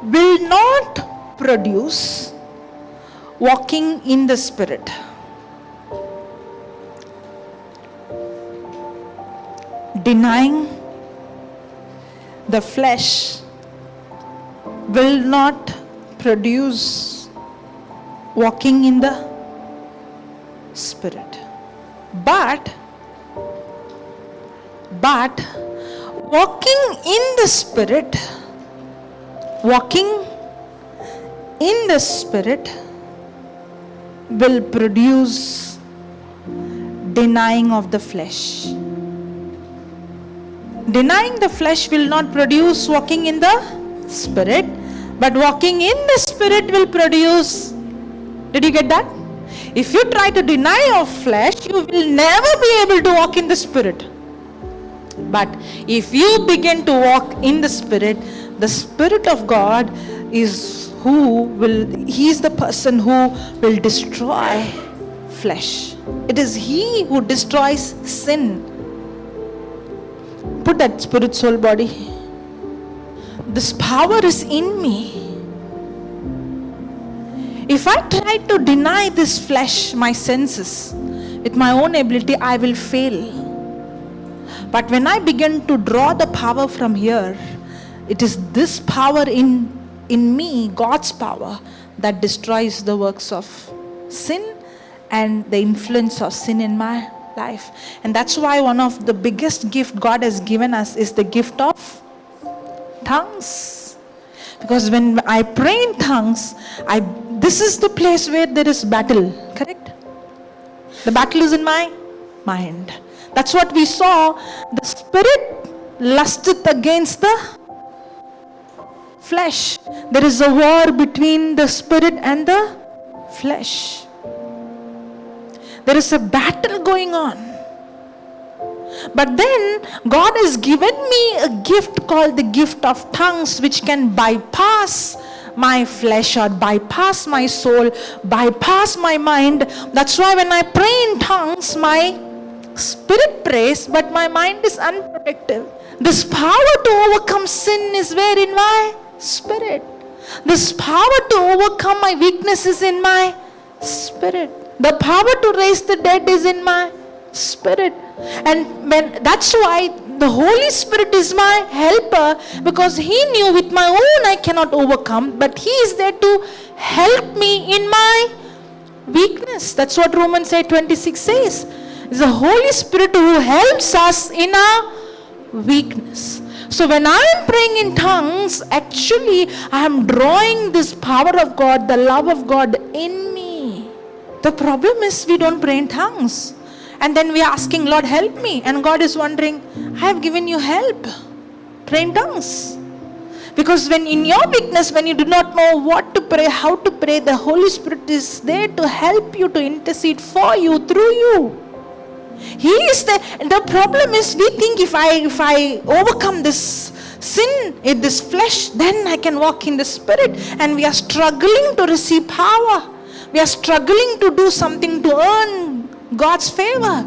will not produce walking in the Spirit. Denying the flesh will not produce walking in the Spirit. But walking in the Spirit will produce denying of the flesh. Denying the flesh will not produce walking in the Spirit, but walking in the Spirit will produce. Did you get that? If you try to deny your flesh, you will never be able to walk in the Spirit. But if you begin to walk in the Spirit of God is He's the person who will destroy flesh. It is He who destroys sin. Put that spirit, soul, body. This power is in me. If I try to deny this flesh, my senses, with my own ability, I will fail. But when I begin to draw the power from here, it is this power in me, God's power, that destroys the works of sin and the influence of sin in my life. And that's why one of the biggest gift God has given us is the gift of tongues. Because when I pray in tongues, this is the place where there is battle, correct? The battle is in my mind. That's what we saw. The Spirit lusteth against the flesh. There is a war between the Spirit and the flesh. There is a battle going on. But then God has given me a gift called the gift of tongues, which can bypass my flesh or bypass my soul, bypass my mind. That's why when I pray in tongues, my spirit prays, but my mind is unprotected. This power to overcome sin is where? In my spirit. This power to overcome my weaknesses in my spirit. The power to raise the dead is in my spirit. And that's why The Holy Spirit is my helper because He knew with my own I cannot overcome, but He is there to help me in my weakness. That's what Romans 8:26 says. It's the Holy Spirit who helps us in our weakness. So when I am praying in tongues, actually I am drawing this power of God, the love of God in me. The problem is we don't pray in tongues. And then we are asking, Lord, help me. And God is wondering, I have given you help. Pray in tongues. Because when in your weakness, when you do not know what to pray, how to pray, the Holy Spirit is there to help you, to intercede for you, through you. He is there. And the problem is we think if I overcome this sin in this flesh, then I can walk in the Spirit. And we are struggling to receive power. We are struggling to do something to earn God's favor.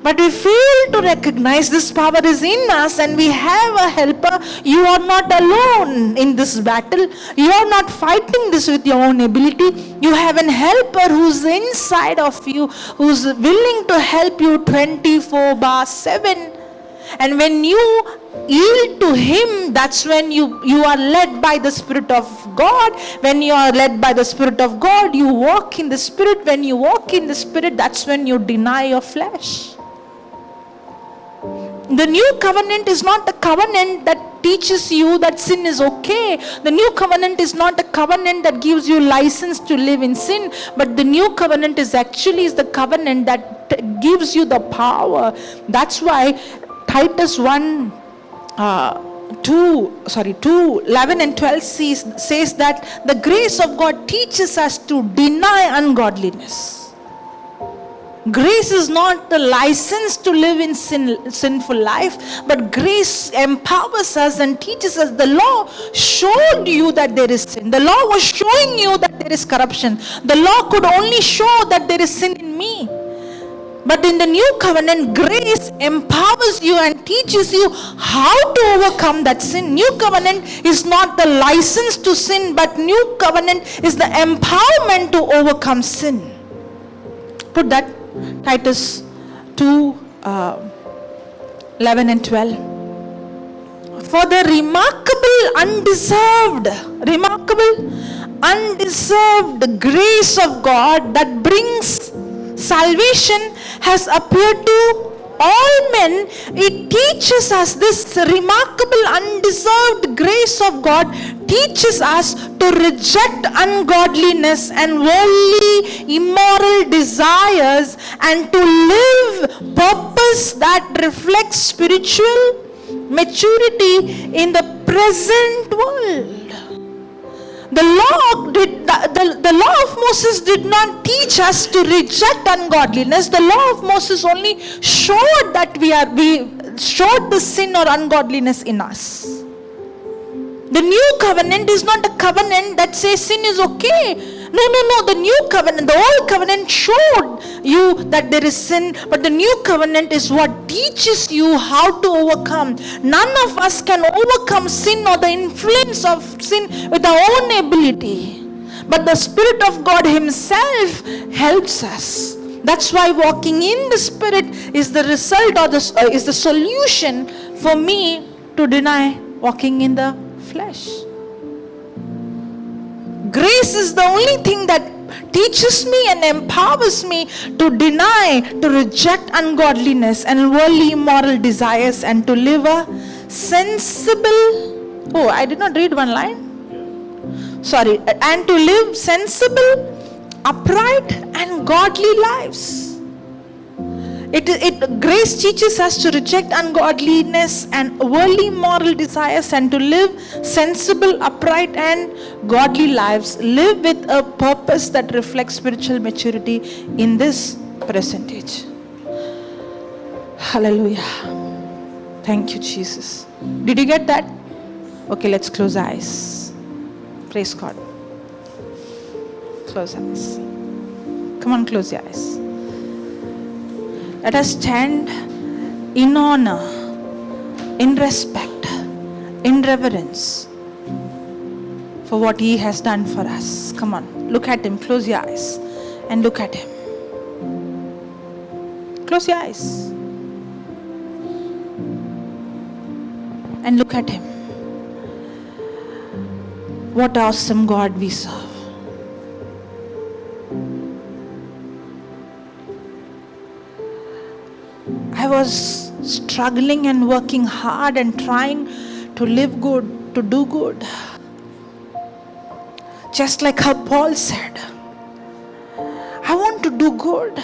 But we fail to recognize this power is in us and we have a helper. You are not alone in this battle. You are not fighting this with your own ability. You have an helper who's inside of you, who's willing to help you 24/7. And when you yield to Him, that's when you are led by the Spirit of God. When you are led by the Spirit of God, you walk in the Spirit. When you walk in the Spirit, that's when you deny your flesh. The new covenant is not a covenant that teaches you that sin is okay. The new covenant is not a covenant that gives you license to live in sin. But the new covenant is the covenant that gives you the power. That's why Titus 2:11 and 12 says that the grace of God teaches us to deny ungodliness. Grace is not the license to live in sinful life, but grace empowers us and teaches us. The law showed you that there is sin. The law was showing you that there is corruption. The law could only show that there is sin in me. But in the new covenant, grace empowers you and teaches you how to overcome that sin. New covenant is not the license to sin, but new covenant is the empowerment to overcome sin. Put that, Titus 2:11 and 12. For the undeserved grace of God that brings salvation has appeared to all men. It teaches us, this remarkable undeserved grace of God teaches us to reject ungodliness and worldly immoral desires and to live purpose that reflects spiritual maturity in the present world. The law of Moses did not teach us to reject ungodliness. The law of Moses only showed that we showed the sin or ungodliness in us. The new covenant is not a covenant that says sin is okay. No. The new covenant, the old covenant showed you that there is sin, but the new covenant is what teaches you how to overcome. None of us can overcome sin or the influence of sin with our own ability. But the Spirit of God Himself helps us. That's why walking in the Spirit is the result or is the solution for me to deny walking in the flesh. Grace is the only thing that teaches me and empowers me to deny, to reject ungodliness and worldly immoral desires and to live a sensible, I did not read one line. Sorry, and to live sensible, upright and godly lives. Grace teaches us to reject ungodliness and worldly moral desires and to live sensible, upright and godly lives. Live with a purpose that reflects spiritual maturity in this present age. Hallelujah. Thank you, Jesus. Did you get that? Okay, let's close our eyes. Praise God. Close our eyes. Come on, close your eyes. Let us stand in honor, in respect, in reverence for what He has done for us. Come on, look at Him. Close your eyes and look at Him. Close your eyes. and look at him. What awesome God we serve. I was struggling and working hard and trying to live good, to do good. Just like how Paul said, I want to do good,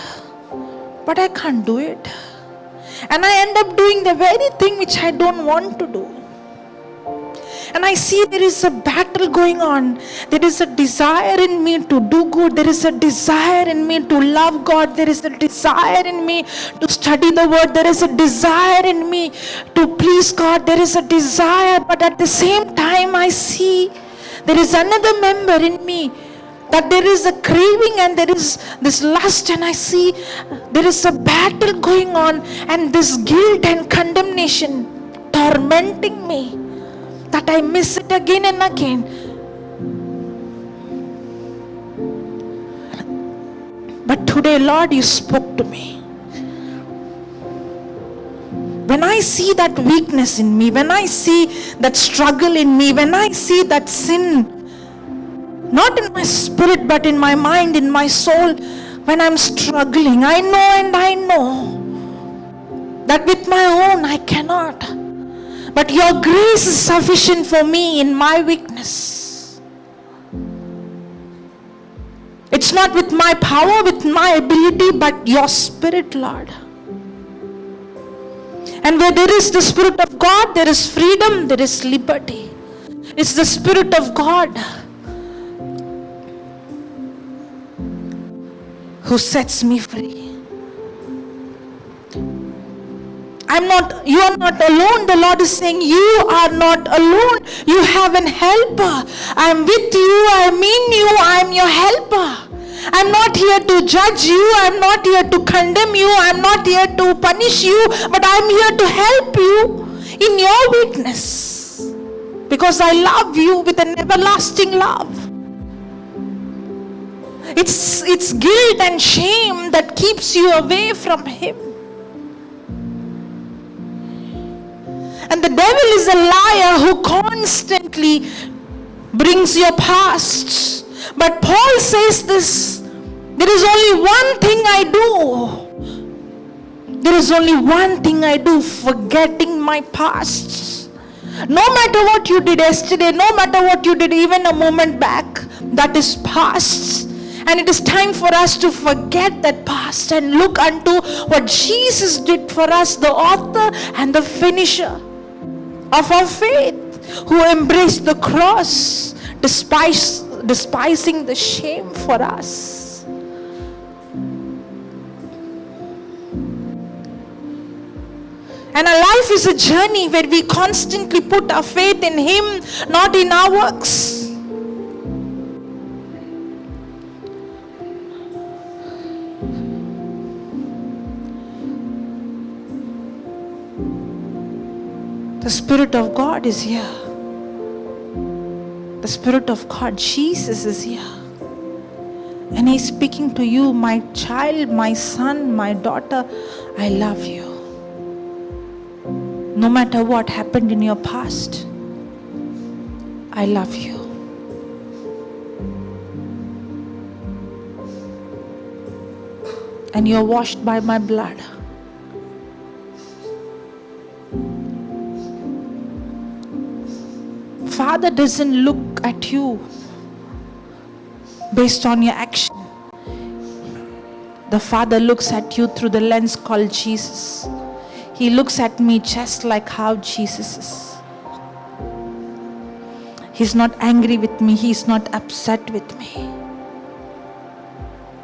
but I can't do it. And I end up doing the very thing which I don't want to do. And I see there is a battle going on. There is a desire in me to do good. There is a desire in me to love God. There is a desire in me to study the word. There is a desire in me to please God. There is a desire, but at the same time I see there is another member in me, that there is a craving and there is this lust, and I see there is a battle going on, and this guilt and condemnation tormenting me, that I miss it again and again. But today, Lord, you spoke to me. When I see that weakness in me, when I see that struggle in me, when I see that sin, not in my spirit but in my mind, in my soul, when I'm struggling, I know that with my own I cannot. But your grace is sufficient for me in my weakness. It's not with my power, with my ability, but your spirit, Lord. And where there is the Spirit of God, there is freedom, there is liberty. It's the Spirit of God who sets me free. You are not alone. The Lord is saying, you are not alone. You have an helper. I am with you. I am in you. I am your helper. I am not here to judge you. I am not here to condemn you. I am not here to punish you. But I am here to help you in your weakness. Because I love you with an everlasting love. It's guilt and shame that keeps you away from Him. And the devil is a liar who constantly brings your past. But Paul says this, there is only one thing I do. There is only one thing I do, forgetting my past. No matter what you did yesterday, no matter what you did even a moment back, that is past. And it is time for us to forget that past and look unto what Jesus did for us, the author and the finisher of our faith, who embraced the cross, despising the shame for us. And our life is a journey where we constantly put our faith in Him, not in our works. The Spirit of God is here. The Spirit of God, Jesus, is here. And He's speaking to you, my child, my son, my daughter, I love you. No matter what happened in your past, I love you. And you're washed by my blood. Father doesn't look at you based on your action. The Father looks at you through the lens called Jesus. He looks at me just like how Jesus is. He's not angry with me. He's not upset with me.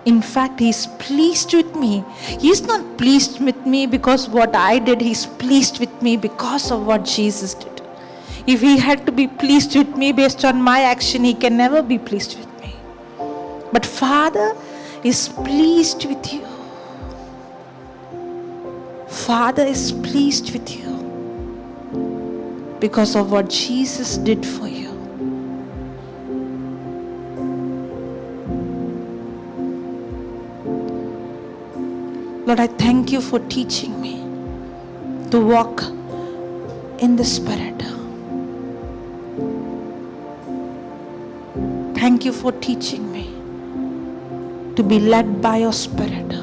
In fact, He's pleased with me. He's not pleased with me because what I did. He's pleased with me because of what Jesus did. If He had to be pleased with me based on my action, He can never be pleased with me. But Father is pleased with you. Father is pleased with you because of what Jesus did for you. Lord, I thank you for teaching me to walk in the Spirit. Thank you for teaching me to be led by your Spirit.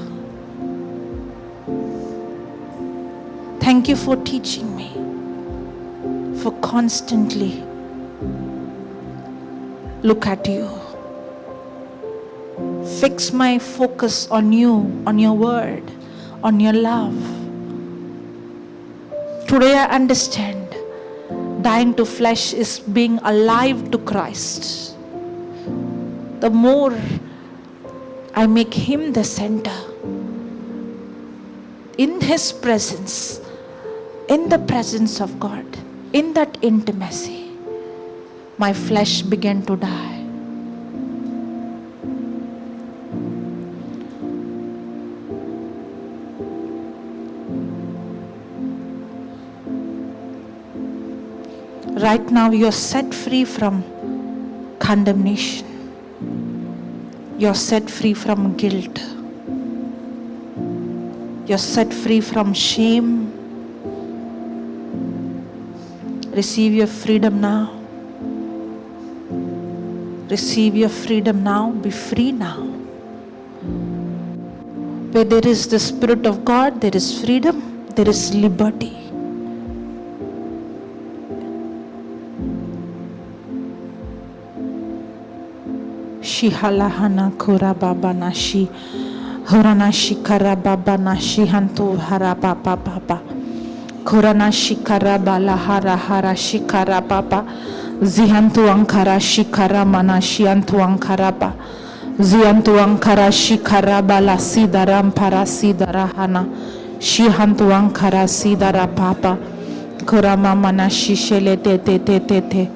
Thank you for teaching me, for constantly look at you. Fix my focus on you, on your word, on your love. Today I understand dying to flesh is being alive to Christ. The more I make Him the center, in His presence, in the presence of God, in that intimacy, my flesh began to die. Right now you're set free from condemnation. You're set free from guilt. You're set free from shame. Receive your freedom now. Receive your freedom now. Be free now. Where there is the Spirit of God, there is freedom, there is liberty. Shihalahana kura baba nashi horanashi kara baba nashi hantu hara baba baba kuranashi kara bala hara hara shikara baba zihantu ankara shikara manashi antu ankaraba zihantu ankara shikara bala sidaram para sidarahana shihantu ankara sidara baba kurama manashi shele te te te te te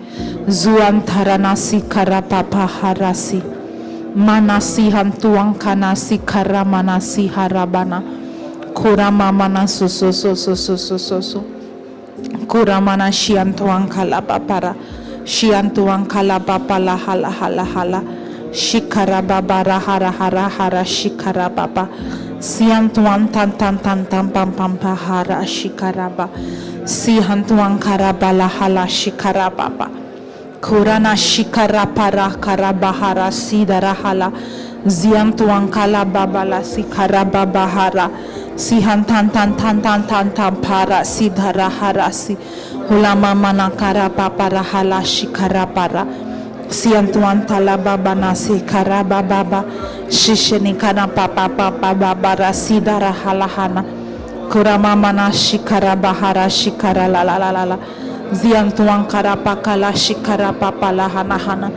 Zuantaranasi karapapa harasi manasi hantuankanasi karamanasi harabana kuramamana so kuramana shiantuankala papara shiantuankala papala hala hala hala shikarababara hara hara hara shikarababa siantuan tan tan tan tan pam pam hara shikaraba sihantuankarabala hala shikarababa Kurana shikara para karabahara sidarahala ziantuankala babala sikaraba bahara sihantan tan tan tan tan tan para sidarahara si hulama manakara papara hala shikara para siantuantala babana sikaraba baba shishenikana papa papa babara sidarahala hana kurama mana shikara bahara shikara la la la la la Ziantuan karapakala shikara papala hana hana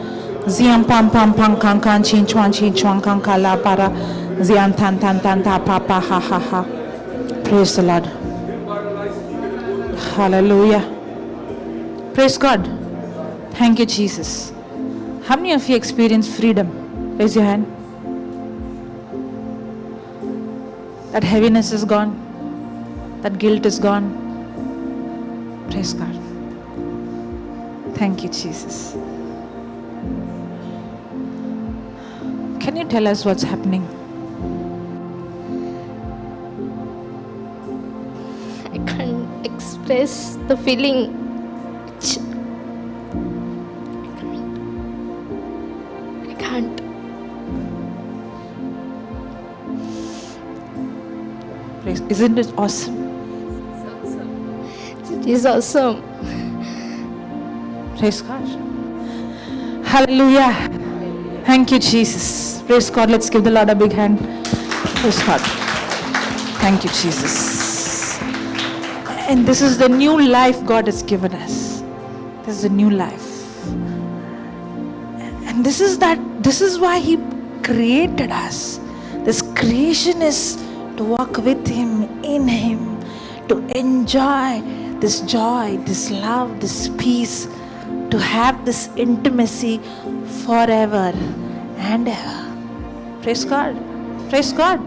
Zian pam pam pam kankan chin chuan kankala para Zian tan tan tan ta papa ha ha ha. Praise the Lord. Hallelujah. Praise God. Thank you, Jesus. How many of you experience freedom? Raise your hand. That heaviness is gone. That guilt is gone. Praise God. Thank you, Jesus. Can you tell us what's happening? I can't express the feeling. I can't. Isn't it awesome? It is awesome. Praise God. Hallelujah. Thank you, Jesus. Praise God. Let's give the Lord a big hand. Praise God. Thank you, Jesus. And this is the new life God has given us. This is a new life. And this is why He created us. This creation is to walk with Him, in Him, to enjoy this joy, this love, this peace, to have this intimacy forever and ever. Praise God. Praise God.